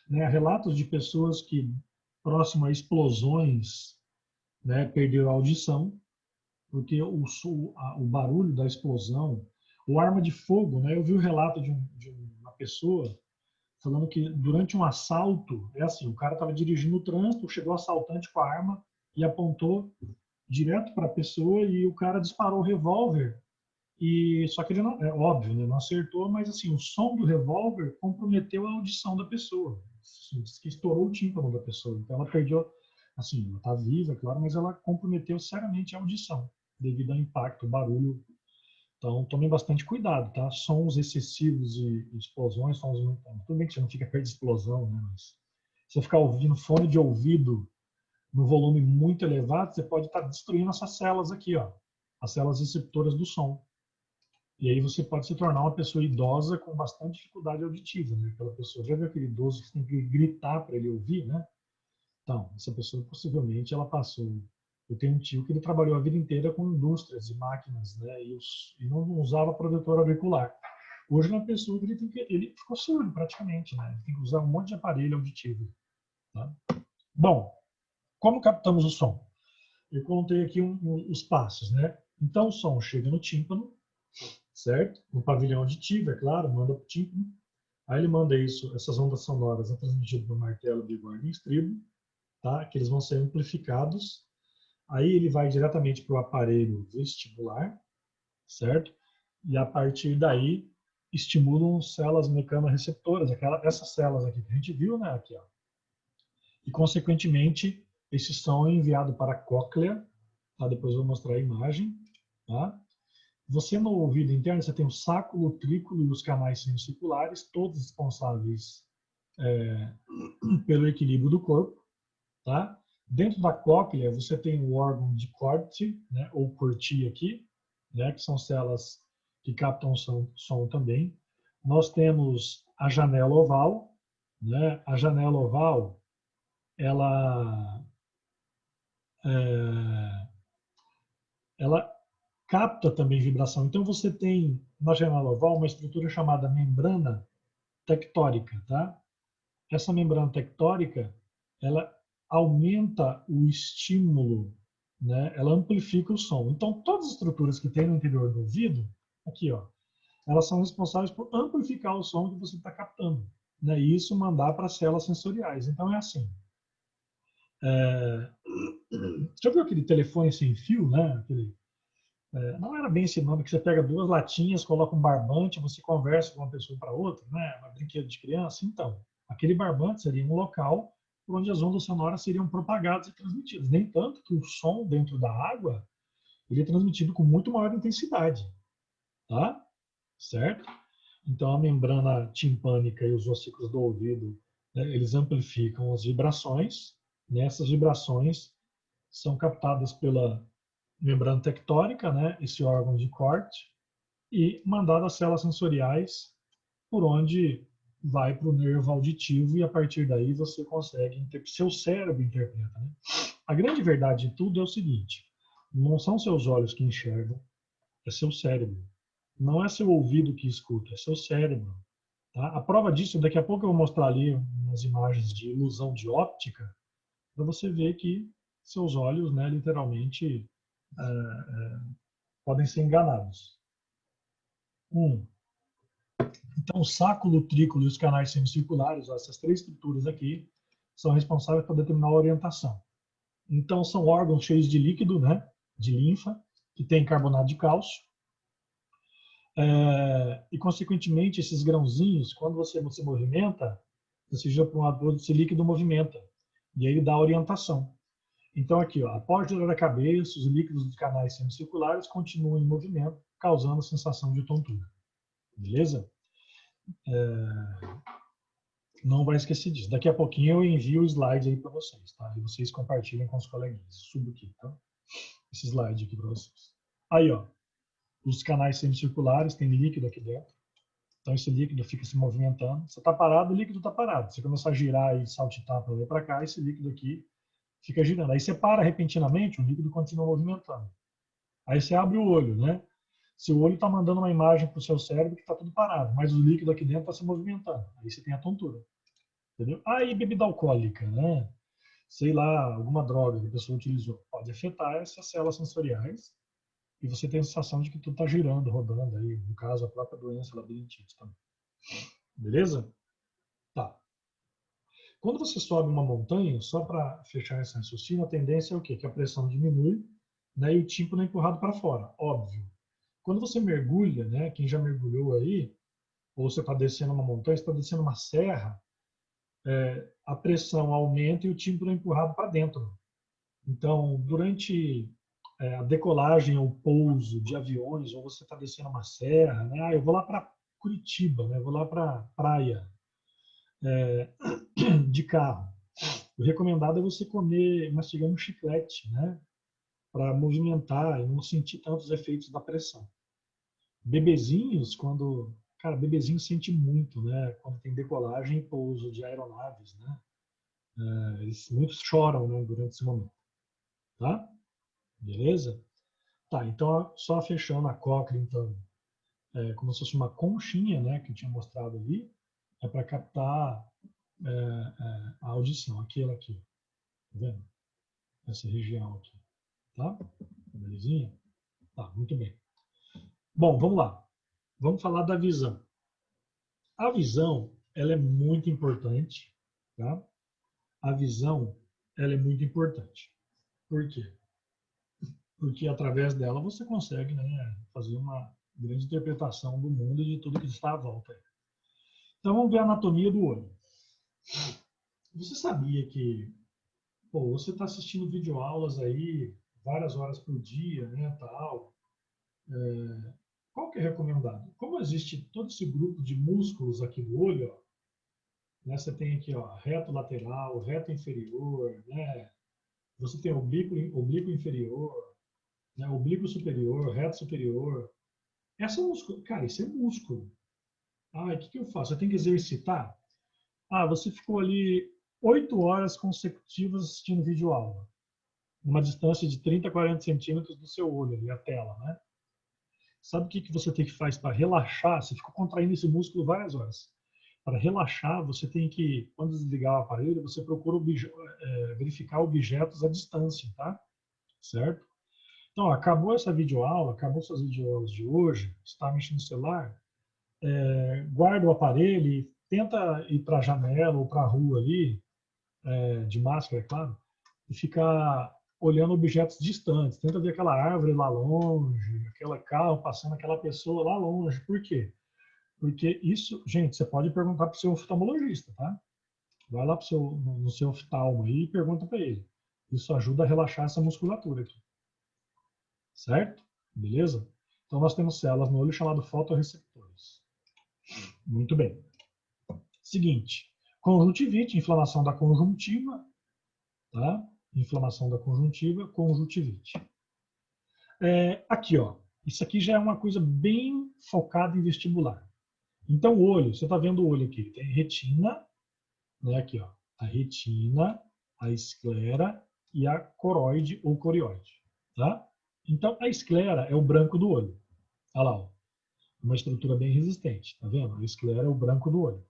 Né? Há relatos de pessoas que, próximo a explosões, né, perderam a audição, porque o barulho da explosão, ou arma de fogo, né? Eu vi o relato de uma pessoa falando que durante um assalto, é assim, o cara estava dirigindo o trânsito, chegou o assaltante com a arma e apontou direto para a pessoa e o cara disparou o revólver. E só que ele não, é óbvio, né, não acertou, mas assim, o som do revólver comprometeu a audição da pessoa. Diz que estourou o tímpano da pessoa. Então ela perdeu, assim, ela está viva, claro, mas ela comprometeu seriamente a audição devido ao impacto, barulho. Então tomem bastante cuidado, tá? Sons excessivos e explosões, sons muito... Tudo bem que você não fica perto de explosão, né? Mas se você ficar ouvindo fone de ouvido no volume muito elevado, você pode estar destruindo essas células aqui, ó, as células receptoras do som. E aí você pode se tornar uma pessoa idosa com bastante dificuldade auditiva, né? Aquela pessoa, já viu aquele idoso que você tem que gritar para ele ouvir, né? Então, essa pessoa possivelmente ela passou. Eu tenho um tio que ele trabalhou a vida inteira com indústrias e máquinas, né? E não usava protetor auricular. Hoje é uma pessoa que ele ficou surdo praticamente, né? Ele tem que usar um monte de aparelho auditivo. Tá? Bom, como captamos o som? Eu contei aqui os passos, né? Então o som chega no tímpano, certo? No pavilhão auditivo, é claro, manda para o tímpano. Aí ele manda isso, essas ondas sonoras são transmitidas para o martelo, bigorna e estribo, tá? Que eles vão ser amplificados. Aí ele vai diretamente para o aparelho vestibular, certo? E a partir daí estimulam células mecanoreceptoras, essas células aqui que a gente viu, né? Aqui, ó. E consequentemente esse som é enviado para a cóclea, tá? Depois eu vou mostrar a imagem, tá? Você no ouvido interno você tem o sáculo, o trículo e os canais semicirculares, todos responsáveis pelo equilíbrio do corpo, tá? Dentro da cóclea você tem o órgão de Corti, né, ou Corti aqui, né, que são células que captam som também. Nós temos a janela oval, né? A janela oval, ela ela capta também vibração. Então você tem na janela oval uma estrutura chamada membrana tectórica, tá? Essa membrana tectórica, ela aumenta o estímulo, né? Ela amplifica o som. Então todas as estruturas que tem no interior do ouvido, aqui, ó, elas são responsáveis por amplificar o som que você está captando, né? E isso mandar para as células sensoriais. Então é assim. É... Já viu aquele telefone sem fio, né? Não era bem esse nome, que você pega duas latinhas, coloca um barbante, você conversa com uma pessoa para outra, né? Um brinquedo de criança. Então, aquele barbante seria um local por onde as ondas sonoras seriam propagadas e transmitidas. Nem tanto que o som dentro da água ele é transmitido com muito maior intensidade, tá? Certo? Então, a membrana timpânica e os ossículos do ouvido, né, eles amplificam as vibrações. Nessas vibrações são captadas pela membrana tectônica, né, esse órgão de corte, e mandadas às células sensoriais, por onde vai para o nervo auditivo e a partir daí você consegue, seu cérebro interpreta. Né? A grande verdade de tudo é o seguinte, não são seus olhos que enxergam, é seu cérebro. Não é seu ouvido que escuta, é seu cérebro. Tá? A prova disso, daqui a pouco eu vou mostrar ali umas imagens de ilusão de óptica, para você ver que seus olhos, né, literalmente, podem ser enganados. Então, o sáculo, o trículo e os canais semicirculares, ó, essas três estruturas aqui, são responsáveis por determinar a orientação. Então, são órgãos cheios de líquido, né, de linfa, que tem carbonato de cálcio. E, consequentemente, esses grãozinhos, quando você movimenta, você gira para um lado para o outro, esse líquido movimenta. E aí ele dá orientação. Então, aqui, ó, após girar a cabeça, os líquidos dos canais semicirculares continuam em movimento, causando sensação de tontura. Beleza? Não vai esquecer disso. Daqui a pouquinho eu envio o slide aí para vocês, tá? E vocês compartilham com os coleguinhas. Subo aqui, tá? Esse slide aqui para vocês. Aí, ó, os canais semicirculares, tem líquido aqui dentro. Então, esse líquido fica se movimentando. Você está parado, o líquido está parado. Você começar a girar e saltitar para lá e para cá, esse líquido aqui fica girando. Aí você para repentinamente, o líquido continua movimentando. Aí você abre o olho, né? Seu olho está mandando uma imagem para o seu cérebro que está tudo parado, mas o líquido aqui dentro está se movimentando. Aí você tem a tontura. Entendeu? Aí bebida alcoólica, né? Sei lá, alguma droga que a pessoa utilizou, pode afetar essas células sensoriais e você tem a sensação de que tudo está girando, rodando aí, no caso, a própria doença labirintite também. Beleza? Tá. Quando você sobe uma montanha, só para fechar esse raciocínio, a tendência é o quê? Que a pressão diminui, né, e o tímpano é empurrado para fora, óbvio. Quando você mergulha, né, quem já mergulhou aí, ou você está descendo uma montanha, você está descendo uma serra, a pressão aumenta e o tímpano é empurrado para dentro. Então, durante a decolagem ou pouso de aviões, ou você está descendo uma serra, né? Eu vou lá para Curitiba, né? Eu vou lá para praia de carro. O recomendado é você comer mastigando um chiclete, né? Para movimentar e não sentir tantos efeitos da pressão. Bebezinhos, quando... Cara, bebezinho sente muito, né? Quando tem decolagem e pouso de aeronaves, né? Eles muitos choram, né, durante esse momento, tá? Beleza? Tá, então só fechando a cóclea, então, como se fosse uma conchinha, né, que eu tinha mostrado ali, é para captar a audição, aquela aqui, tá vendo? Essa região aqui, tá? Belezinha? Tá, muito bem. Bom, vamos lá. Vamos falar da visão. A visão, ela é muito importante, tá? A visão, ela é muito importante. Por quê? Porque através dela você consegue, né, fazer uma grande interpretação do mundo e de tudo que está à volta. Então vamos ver a anatomia do olho. Você sabia que, pô, você está assistindo videoaulas aí várias horas por dia, né, tal? Qual que é recomendado? Como existe todo esse grupo de músculos aqui do olho, ó, né, você tem aqui, ó, reto lateral, reto inferior, né? Você tem oblíquo inferior, né, oblíquo superior, reto superior. Essa músculo, cara, isso é músculo. Ah, o que eu faço? Eu tenho que exercitar? Ah, você ficou ali 8 horas consecutivas assistindo videoaula, numa distância de 30 a 40 centímetros do seu olho, ali, a tela, né? Sabe o que você tem que fazer para relaxar? Você ficou contraindo esse músculo várias horas. Para relaxar, você tem que, quando desligar o aparelho, você procura verificar objetos à distância, tá? Certo? Então, ó, acabou essa videoaula, acabou suas videoaulas de hoje, você está mexendo no celular, guarda o aparelho e tenta ir para a janela ou para a rua ali, de máscara, é claro, e ficar olhando objetos distantes. Tenta ver aquela árvore lá longe, aquele carro passando, aquela pessoa lá longe. Por quê? Porque isso, gente, você pode perguntar para o seu oftalmologista, tá? Vai lá no seu oftalmo aí e pergunta para ele. Isso ajuda a relaxar essa musculatura aqui. Certo? Beleza? Então nós temos células no olho chamadas fotorreceptores. Muito bem. Seguinte, conjuntivite, inflamação da conjuntiva, tá? Inflamação da conjuntiva, conjuntivite. Aqui, ó, isso aqui já é uma coisa bem focada em vestibular. Então, o olho, você está vendo o olho aqui, tem retina, né, aqui, ó, a retina, a esclera e a coroide ou corioide, tá? Então, a esclera é o branco do olho. Olha lá, ó, uma estrutura bem resistente, tá vendo? A esclera é o branco do olho,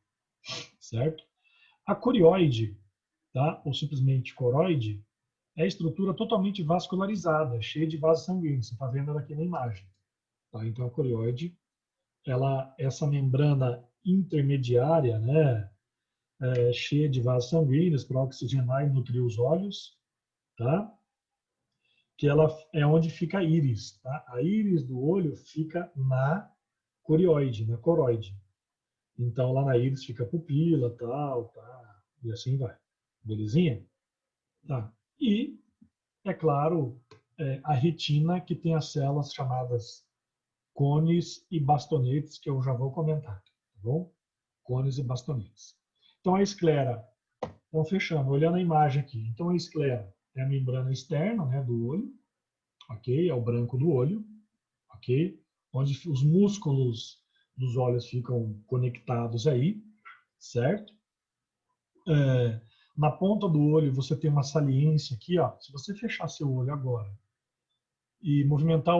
certo? A corioide, tá? Ou simplesmente coroide, é a estrutura totalmente vascularizada, cheia de vasos sanguíneos. Você está vendo ela aqui na imagem. Tá? Então, a corioide, essa membrana intermediária, né, cheia de vasos sanguíneos para oxigenar e nutrir os olhos, tá? Que ela é onde fica a íris. Tá? A íris do olho fica na corioide, na coroide. Então, lá na íris fica a pupila, tal, tá, e assim vai. Belezinha? Tá. E, é claro, a retina, que tem as células chamadas cones e bastonetes, que eu já vou comentar, tá bom? Cones e bastonetes. Então, a esclera, então, fechando, olhando a imagem aqui. Então, a esclera é a membrana externa, né, do olho, ok? É o branco do olho, ok? Onde os músculos dos olhos ficam conectados aí, certo? Na ponta do olho você tem uma saliência aqui, ó. Se você fechar seu olho agora e movimentar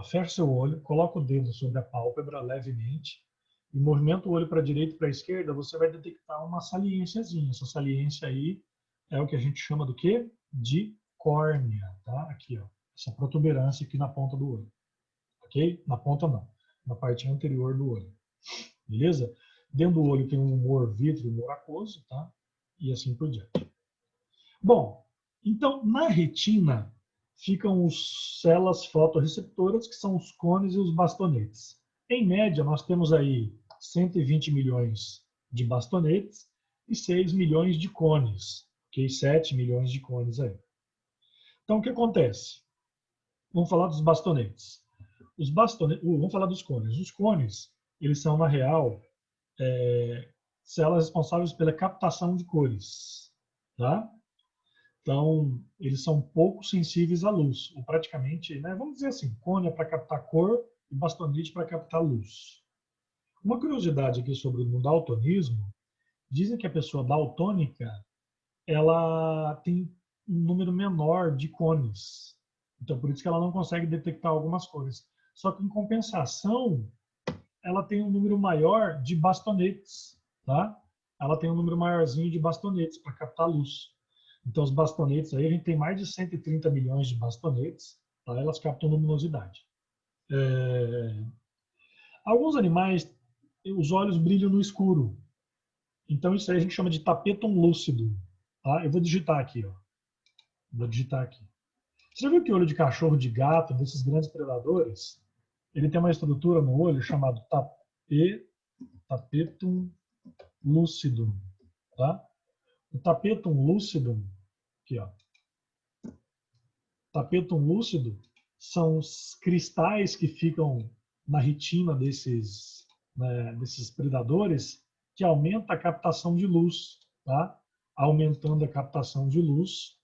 fecha seu olho, coloca o dedo sobre a pálpebra levemente e movimenta o olho para a direita e para a esquerda, você vai detectar uma saliênciazinha. Essa saliência aí é o que a gente chama do quê? De córnea, tá? Aqui, ó. Essa protuberância aqui na ponta do olho, ok? Na ponta não, na parte anterior do olho, beleza? Dentro do olho tem um humor vítreo, humor aquoso, tá? E assim por diante. Bom, então na retina ficam as células fotorreceptoras, que são os cones e os bastonetes. Em média, nós temos aí 120 milhões de bastonetes e 6 milhões de cones, ok? 7 milhões de cones aí. Então, o que acontece? Vamos falar dos bastonetes. Vamos falar dos cones. Os cones, eles são, na real, células responsáveis pela captação de cores, tá? Então, eles são pouco sensíveis à luz, ou praticamente, né, vamos dizer assim, cone é para captar cor e bastonete para captar luz. Uma curiosidade aqui sobre o daltonismo, dizem que a pessoa daltônica, ela tem um número menor de cones. Então, por isso que ela não consegue detectar algumas cores. Só que, em compensação, ela tem um número maior de bastonetes, tá? Ela tem um número maiorzinho de bastonetes para captar luz. Então, os bastonetes aí, a gente tem mais de 130 milhões de bastonetes, tá? Elas captam luminosidade. Alguns animais, os olhos brilham no escuro. Então, isso aí a gente chama de tapetum lúcido. Tá? Eu vou digitar aqui, ó. Vou digitar aqui. Você já viu que o olho de cachorro, de gato, desses grandes predadores, ele tem uma estrutura no olho chamado tapetum lucidum, tá? O tapetum lucidum, aqui, ó. Tapetum lúcido são os cristais que ficam na retina desses, né, desses predadores, que aumenta a captação de luz, tá? Aumentando a captação de luz,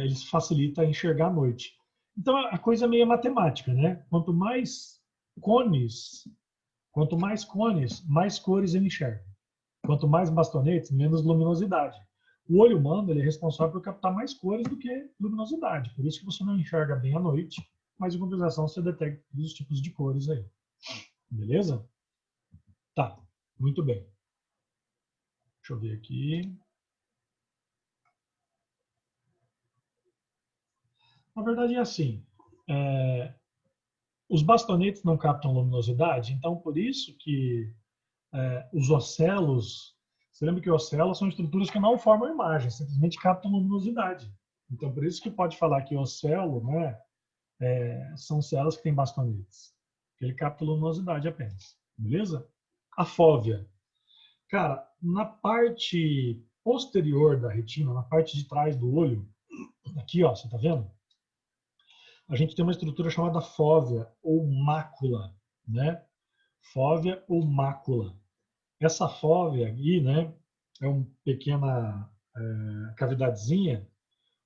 eles facilitam a enxergar à noite. Então a coisa é meio matemática, né? Quanto mais cones, mais cores ele enxerga. Quanto mais bastonetes, menos luminosidade. O olho humano ele é responsável por captar mais cores do que luminosidade. Por isso que você não enxerga bem à noite, mas em compensação você detecta todos os tipos de cores aí. Beleza? Tá, muito bem. Deixa eu ver aqui. Na verdade é assim, os bastonetes não captam luminosidade, então por isso que os ocelos, você lembra que ocelos são estruturas que não formam imagem, simplesmente captam luminosidade. Então por isso que pode falar que ocelo, né, são células que têm bastonetes. Ele capta luminosidade apenas. Beleza? A fóvea. Cara, na parte posterior da retina, na parte de trás do olho, aqui, ó, você tá vendo? A gente tem uma estrutura chamada fóvea ou mácula, né? Fóvea ou mácula. Essa fóvea aqui, né, é uma pequena cavidadezinha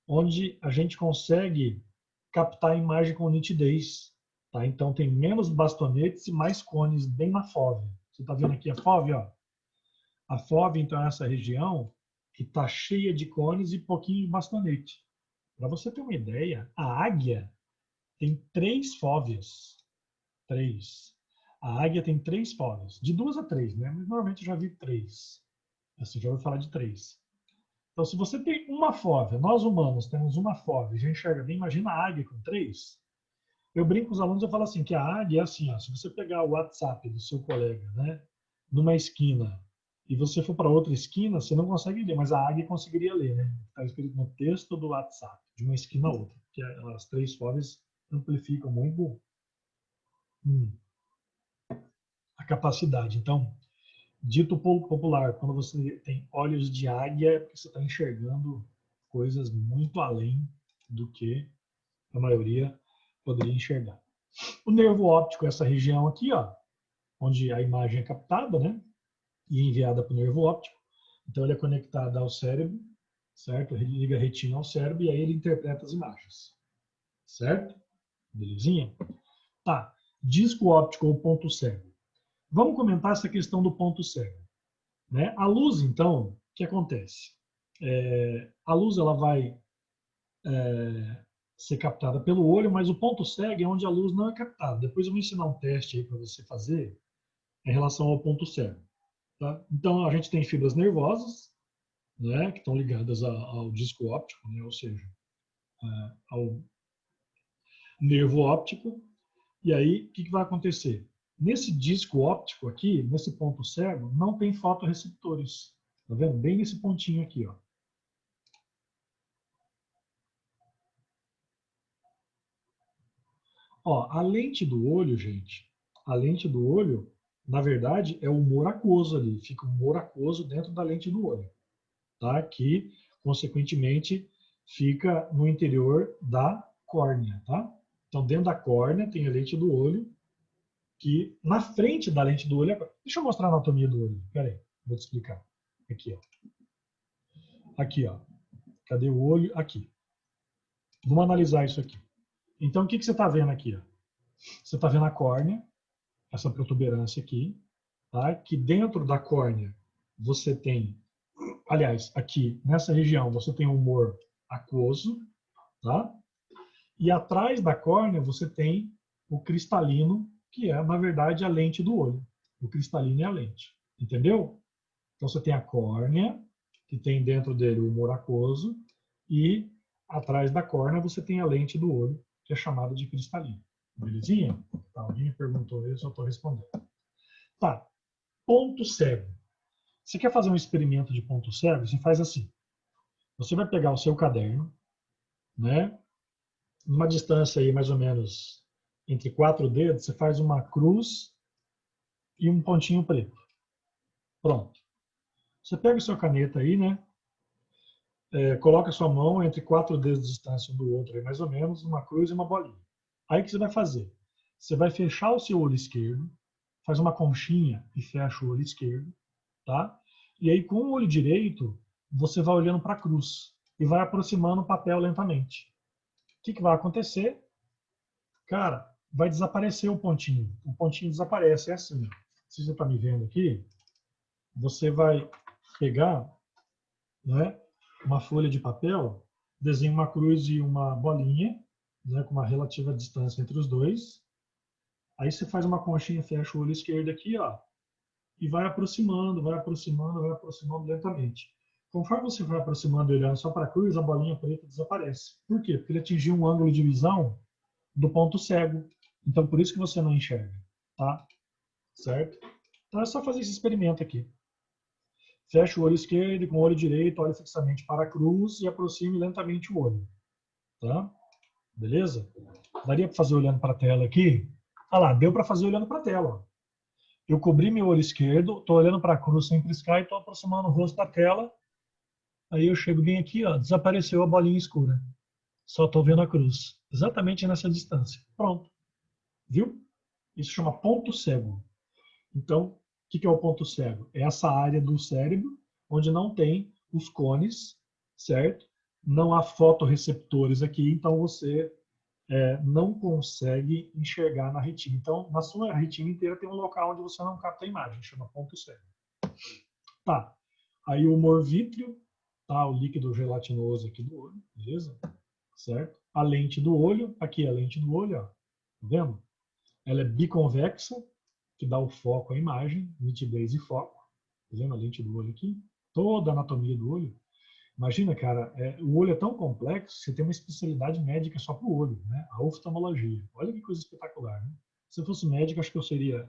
onde a gente consegue captar a imagem com nitidez. Tá? Então tem menos bastonetes e mais cones bem na fóvea. Você está vendo aqui a fóvea? Ó? A fóvea, então, é essa região que está cheia de cones e pouquinho de bastonete. Para você ter uma ideia, a águia tem 3 fóveas. 3. A águia tem 3 fóveas. De 2 a 3, né? Mas normalmente eu já vi 3. Assim, já ouvi falar de 3. Então, se você tem uma fóvea, nós humanos temos uma fóvea, a gente enxerga bem, imagina a águia com 3. Eu brinco com os alunos, eu falo assim, que a águia é assim, ó, se você pegar o WhatsApp do seu colega, né, numa esquina, e você for para outra esquina, você não consegue ler, mas a águia conseguiria ler, né? Está escrito no texto do WhatsApp, de uma esquina a outra, porque as 3 fóveas amplificam muito a capacidade. Então, dito popular, quando você tem olhos de águia, é porque você está enxergando coisas muito além do que a maioria poderia enxergar. O nervo óptico é essa região aqui, ó, onde a imagem é captada, né, e enviada para o nervo óptico. Então ele é conectado ao cérebro, certo? Ele liga a retina ao cérebro e aí ele interpreta as imagens, certo? Belezinha? Tá. Disco óptico ou ponto cego. Vamos comentar essa questão do ponto cego. Né? A luz, então, o que acontece? A luz ela vai ser captada pelo olho, mas o ponto cego é onde a luz não é captada. Depois eu vou ensinar um teste aí para você fazer em relação ao ponto cego. Tá? Então, a gente tem fibras nervosas, né, que estão ligadas ao disco óptico, né, ou seja, ao nervo óptico. E aí, o que vai acontecer? Nesse disco óptico aqui, nesse ponto cego, não tem fotorreceptores. Tá vendo? Bem nesse pontinho aqui, ó. Ó, a lente do olho, gente, a lente do olho, na verdade, é o humor aquoso ali. Fica o humor aquoso dentro da lente do olho, tá? Que, consequentemente, fica no interior da córnea, tá? Então, dentro da córnea tem a lente do olho, que na frente da lente do olho... Deixa eu mostrar a anatomia do olho. Pera aí, vou te explicar. Aqui, ó. Aqui, ó. Cadê o olho? Aqui. Vamos analisar isso aqui. Então, o que você está vendo aqui? Ó? Você está vendo a córnea, essa protuberância aqui, tá? Que dentro da córnea você tem, aliás, aqui nessa região você tem um humor aquoso, tá? E atrás da córnea você tem o cristalino, que é, na verdade, a lente do olho. O cristalino é a lente, entendeu? Então você tem a córnea, que tem dentro dele o humor aquoso, e atrás da córnea você tem a lente do olho, que é chamada de cristalino. Belezinha? Tá, alguém me perguntou isso, eu estou respondendo. Tá, ponto cego. Você quer fazer um experimento de ponto cego? Você faz assim. Você vai pegar o seu caderno, né? Numa distância aí mais ou menos entre 4 dedos, você faz uma cruz e um pontinho preto. Pronto. Você pega a sua caneta aí, né? Coloca a sua mão entre 4 dedos de distância um do outro, aí mais ou menos, uma cruz e uma bolinha. Aí o que você vai fazer? Você vai fechar o seu olho esquerdo, faz uma conchinha e fecha o olho esquerdo, tá? E aí com o olho direito, você vai olhando para a cruz e vai aproximando o papel lentamente. O que vai acontecer? Cara, vai desaparecer o pontinho. O pontinho desaparece, é assim. Ó. Se você está me vendo aqui, você vai pegar, né, uma folha de papel, desenha uma cruz e uma bolinha, né, com uma relativa distância entre os dois. Aí você faz uma conchinha, fecha o olho esquerdo aqui, ó, e vai aproximando, vai aproximando, vai aproximando lentamente. Conforme você vai aproximando e olhando só para a cruz, a bolinha preta desaparece. Por quê? Porque ele atingiu um ângulo de visão do ponto cego. Então, por isso que você não enxerga, tá? Certo? Então, é só fazer esse experimento aqui. Fecha o olho esquerdo e com o olho direito, olhe fixamente para a cruz e aproxime lentamente o olho, tá? Beleza? Daria para fazer olhando para a tela aqui? Ah lá, deu para fazer olhando para a tela. Ó. Eu cobri meu olho esquerdo, estou olhando para a cruz sem piscar e estou aproximando o rosto da tela. Aí eu chego bem aqui, ó, desapareceu a bolinha escura. Só estou vendo a cruz. Exatamente nessa distância. Pronto. Viu? Isso chama ponto cego. Então, o que é o ponto cego? É essa área do cérebro onde não tem os cones, certo? Não há fotorreceptores aqui, então você não consegue enxergar na retina. Então, na sua retina inteira tem um local onde você não capta a imagem, chama ponto cego. Tá. Aí o humor vítreo, tá? O líquido gelatinoso aqui do olho, beleza? Certo? A lente do olho, aqui a lente do olho, ó. Tá vendo? Ela é biconvexa, que dá o foco à imagem, nitidez e foco. Tá vendo a lente do olho aqui? Toda a anatomia do olho. Imagina, cara, o olho é tão complexo que você tem uma especialidade médica só para o olho, né? A oftalmologia. Olha que coisa espetacular, né? Se eu fosse médico, acho que eu seria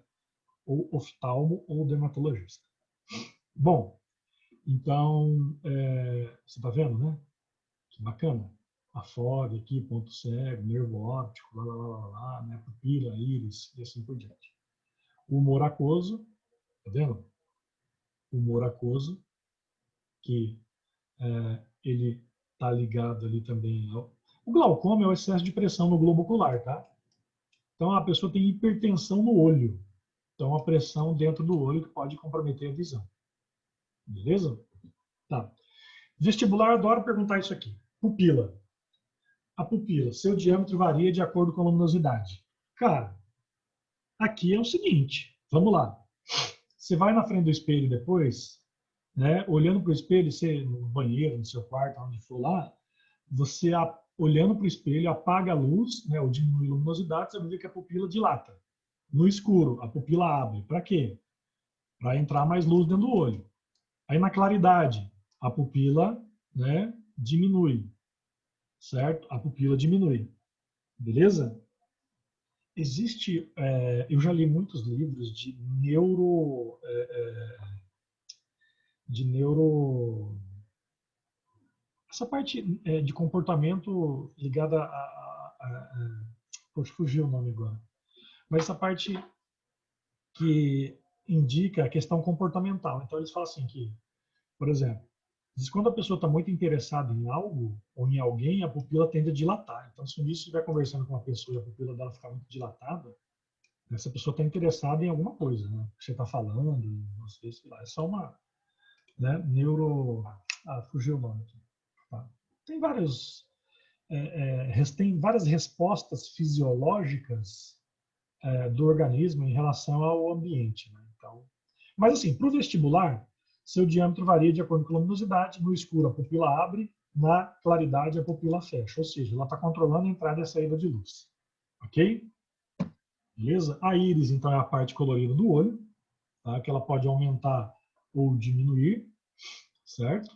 ou oftalmo ou dermatologista. Bom, então, você está vendo, né? Que bacana. A fog aqui, ponto cego, nervo óptico, lá, lá, lá, lá, lá, né? Pupila, íris e assim por diante. O humor aquoso, tá vendo? O humor aquoso, que ele está ligado ali também ao... O glaucoma é o excesso de pressão no globo ocular, tá? Então a pessoa tem hipertensão no olho. Então a pressão dentro do olho que pode comprometer a visão. Beleza? Tá. Vestibular adora perguntar isso aqui. Pupila. A pupila, seu diâmetro varia de acordo com a luminosidade. Cara, aqui é o seguinte, vamos lá. Você vai na frente do espelho depois, né, olhando para o espelho, você, no banheiro, no seu quarto, onde for lá, você, olhando para o espelho, apaga a luz, né, ou diminui a luminosidade, você vai ver que a pupila dilata. No escuro, a pupila abre. Para quê? Para entrar mais luz dentro do olho. Aí na claridade, a pupila, né, diminui, certo? A pupila diminui. Beleza? Existe, eu já li muitos livros de neuro, essa parte de comportamento ligada poxa, fugiu o nome agora, mas essa parte que indica a questão comportamental. Então eles falam assim que, por exemplo, quando a pessoa está muito interessada em algo ou em alguém, a pupila tende a dilatar. Então, se um dia você estiver conversando com uma pessoa e a pupila dela ficar muito dilatada, essa pessoa está interessada em alguma coisa, né? Que você está falando, não sei, sei lá. É só uma, né, neuro... Ah, fugiu o nome aqui. Tá? Tem vários... tem várias respostas fisiológicas do organismo em relação ao ambiente. Né? Então, mas assim, para o vestibular, seu diâmetro varia de acordo com a luminosidade. No escuro, a pupila abre, na claridade, a pupila fecha. Ou seja, ela está controlando a entrada e a saída de luz. Ok? Beleza? A íris, então, é a parte colorida do olho, tá? Que ela pode aumentar ou diminuir, certo?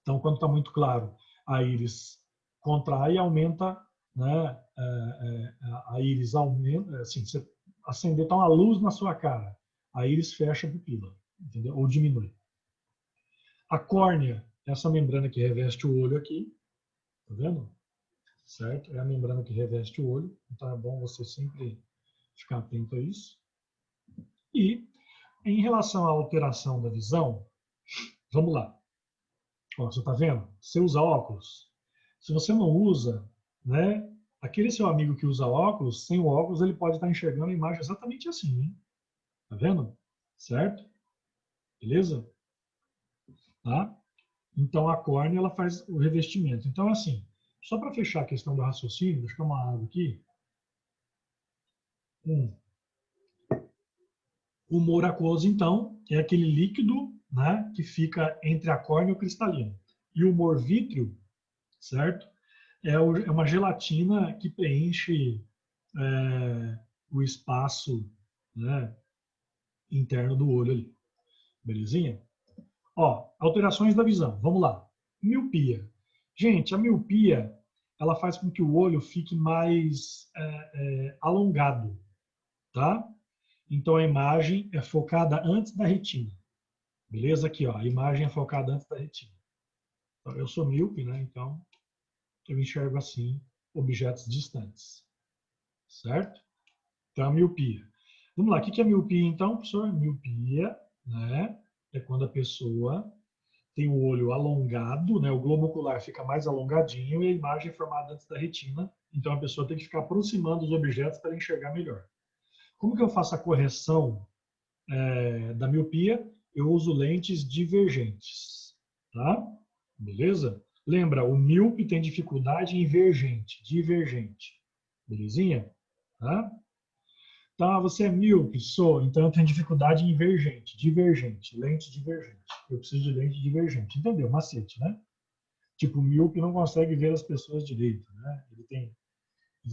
Então, quando está muito claro, a íris contrai e aumenta, né? A íris aumenta, assim, você acender, tá uma luz na sua cara, a íris fecha a pupila, entendeu? Ou diminui. A córnea, essa membrana que reveste o olho aqui, tá vendo? Certo? É a membrana que reveste o olho, então é bom você sempre ficar atento a isso. E, em relação à alteração da visão, vamos lá. Ó, você está vendo? Você usa óculos. Se você não usa, né? Aquele seu amigo que usa óculos, sem o óculos, ele pode estar enxergando a imagem exatamente assim, hein? Tá vendo? Certo? Beleza? Tá? Então a córnea ela faz o revestimento. Então assim, só para fechar a questão do raciocínio, deixa eu tomar água aqui. O humor aquoso, então, é aquele líquido, né, que fica entre a córnea e o cristalino. E o humor vítreo, certo? É uma gelatina que preenche o espaço, né, interno do olho ali. Belezinha? Ó, alterações da visão. Vamos lá. Miopia. Gente, a miopia ela faz com que o olho fique mais alongado, tá? Então a imagem é focada antes da retina. Beleza? Aqui, ó, a imagem é focada antes da retina. Então, eu sou míope, né? Então eu enxergo assim objetos distantes, certo? Então a miopia. Vamos lá, o que é miopia então, professor? Miopia, né, é quando a pessoa tem o olho alongado, né, o globo ocular fica mais alongadinho e a imagem é formada antes da retina, então a pessoa tem que ficar aproximando os objetos para enxergar melhor. Como que eu faço a correção da miopia? Eu uso lentes divergentes, tá? Beleza? Lembra, o míope tem dificuldade em divergente. Belezinha? Tá? Então, você é míope? Sou. Então, eu tenho dificuldade em divergente, lente divergente. Eu preciso de lente divergente. Entendeu? Macete, né? Tipo, o míope não consegue ver as pessoas direito, né? Ele tem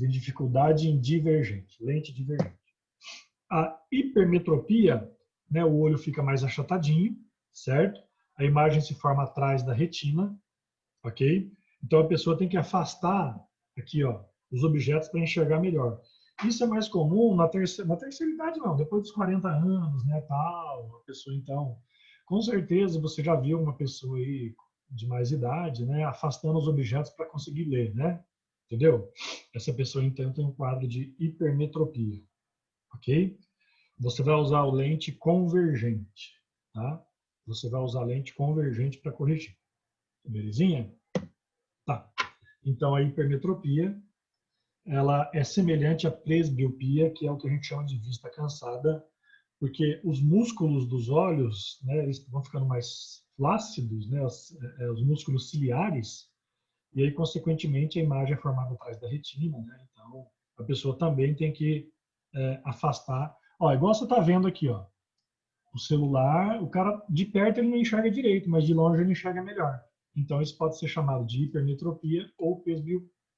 dificuldade em divergente, lente divergente. A hipermetropia, né, o olho fica mais achatadinho, certo? A imagem se forma atrás da retina, ok? Então a pessoa tem que afastar aqui, ó, os objetos para enxergar melhor. Isso é mais comum na terceira idade, não, depois dos 40 anos, né, tal, a pessoa então, com certeza você já viu uma pessoa aí de mais idade, né, afastando os objetos para conseguir ler, né? Entendeu? Essa pessoa então tem um quadro de hipermetropia, ok? Você vai usar o lente convergente, tá? Você vai usar a lente convergente para corrigir. Belezinha? Tá. Então a hipermetropia, ela é semelhante à presbiopia, que é o que a gente chama de vista cansada, porque os músculos dos olhos, né, eles vão ficando mais flácidos, né, os músculos ciliares, e aí, consequentemente, a imagem é formada atrás da retina, né? Então, a pessoa também tem que afastar. Ó, igual você está vendo aqui, ó, o celular, o cara de perto ele não enxerga direito, mas de longe ele enxerga melhor. Então, isso pode ser chamado de hipermetropia ou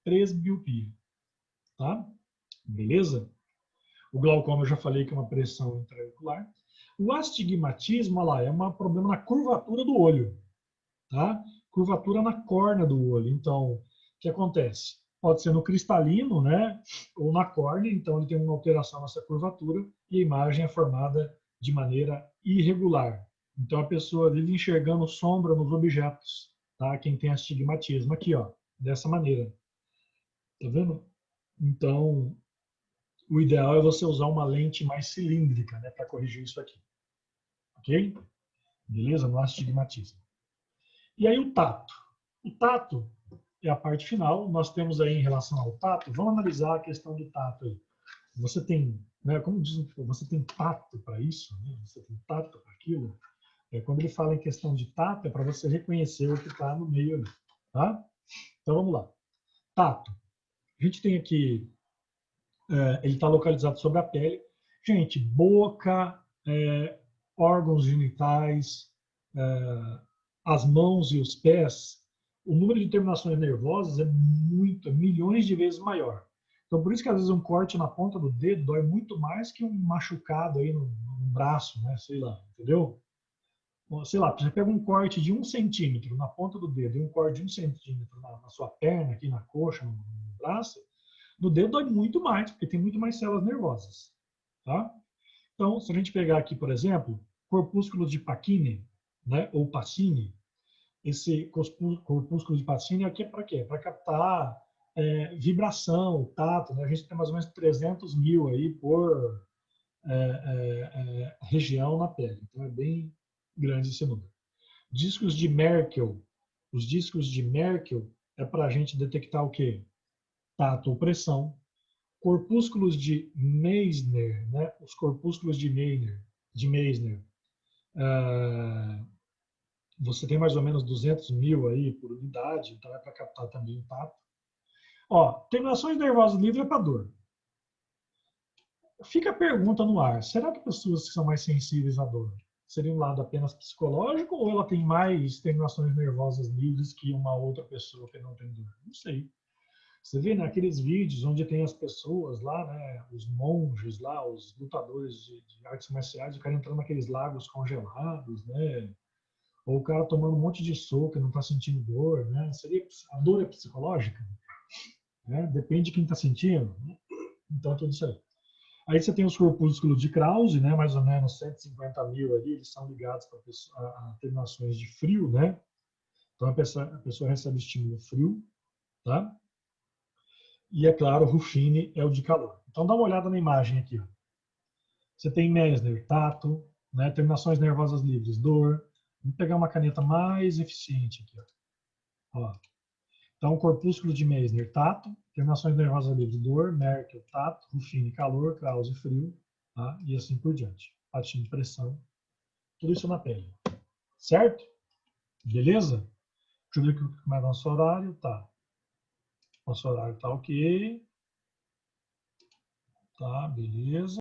presbiopia, tá? Beleza? O glaucoma eu já falei que é uma pressão intraocular. O astigmatismo, olha lá, é um problema na curvatura do olho, tá? Curvatura na córnea do olho. Então, o que acontece? Pode ser no cristalino, né? Ou na córnea, então ele tem uma alteração nessa curvatura e a imagem é formada de maneira irregular. Então a pessoa vive enxergando sombra nos objetos, tá? Quem tem astigmatismo aqui, ó, dessa maneira. Tá vendo? Então, o ideal é você usar uma lente mais cilíndrica, né, para corrigir isso aqui. Ok? Beleza? No astigmatismo. E aí o tato. O tato é a parte final. Nós temos aí em relação ao tato, vamos analisar a questão do tato aí. Você tem, né, como diz, você tem tato para isso, né? Você tem tato para aquilo. Quando ele fala em questão de tato, é para você reconhecer o que está no meio ali, tá? Então vamos lá. Tato. A gente tem aqui, ele está localizado sobre a pele. Gente, boca, órgãos genitais, as mãos e os pés, o número de terminações nervosas é muito, milhões de vezes maior. Então, por isso que às vezes um corte na ponta do dedo dói muito mais que um machucado aí no braço, né? Sei lá, entendeu? Sei lá, você pega um corte de 1 centímetro na ponta do dedo e um corte de 1 centímetro na sua perna, aqui na coxa, no braço, no dedo dói muito mais, porque tem muito mais células nervosas, tá? Então, se a gente pegar aqui, por exemplo, corpúsculos de Pacini, né, ou Pacini, esse corpúsculo de Pacini aqui é para quê? Para captar vibração, tato, né? A gente tem mais ou menos 300 mil aí por região na pele. Então é bem grande esse número. Discos de Merkel. Os discos de Merkel é para a gente detectar o quê? Tato ou pressão. Corpúsculos de Meissner, né? Os corpúsculos de Meissner, você tem mais ou menos 200 mil aí por unidade, então é para captar também o tato. Ó, terminações nervosas livres é para dor. Fica a pergunta no ar: será que pessoas que são mais sensíveis à dor seria um lado apenas psicológico ou ela tem mais terminações nervosas livres que uma outra pessoa que não tem dor? Não sei. Você vê naqueles vídeos onde tem as pessoas lá, né, os monges lá, os lutadores de artes marciais, o cara entrando naqueles lagos congelados, né? Ou o cara tomando um monte de soco e não está sentindo dor, né? A dor é psicológica, né? Depende de quem está sentindo. Então, tudo isso aí. Aí você tem os corpúsculos de Krause, né? Mais ou menos 150 mil ali, eles são ligados a terminações de frio, né? Então, a pessoa recebe estímulo frio, tá? E, é claro, Ruffini é o de calor. Então, dá uma olhada na imagem aqui, ó. Você tem Meissner, tato, né? Terminações nervosas livres, dor. Vamos pegar uma caneta mais eficiente aqui. Ó. Então, corpúsculo de Meissner, tato. Terminações nervosas livres, dor. Merkel, tato. Ruffini, calor. Krause, frio. Tá? E assim por diante. Patino, pressão. Tudo isso na pele. Certo? Beleza? Deixa eu ver como é nosso horário. Tá. Nosso horário tá ok. Tá, beleza.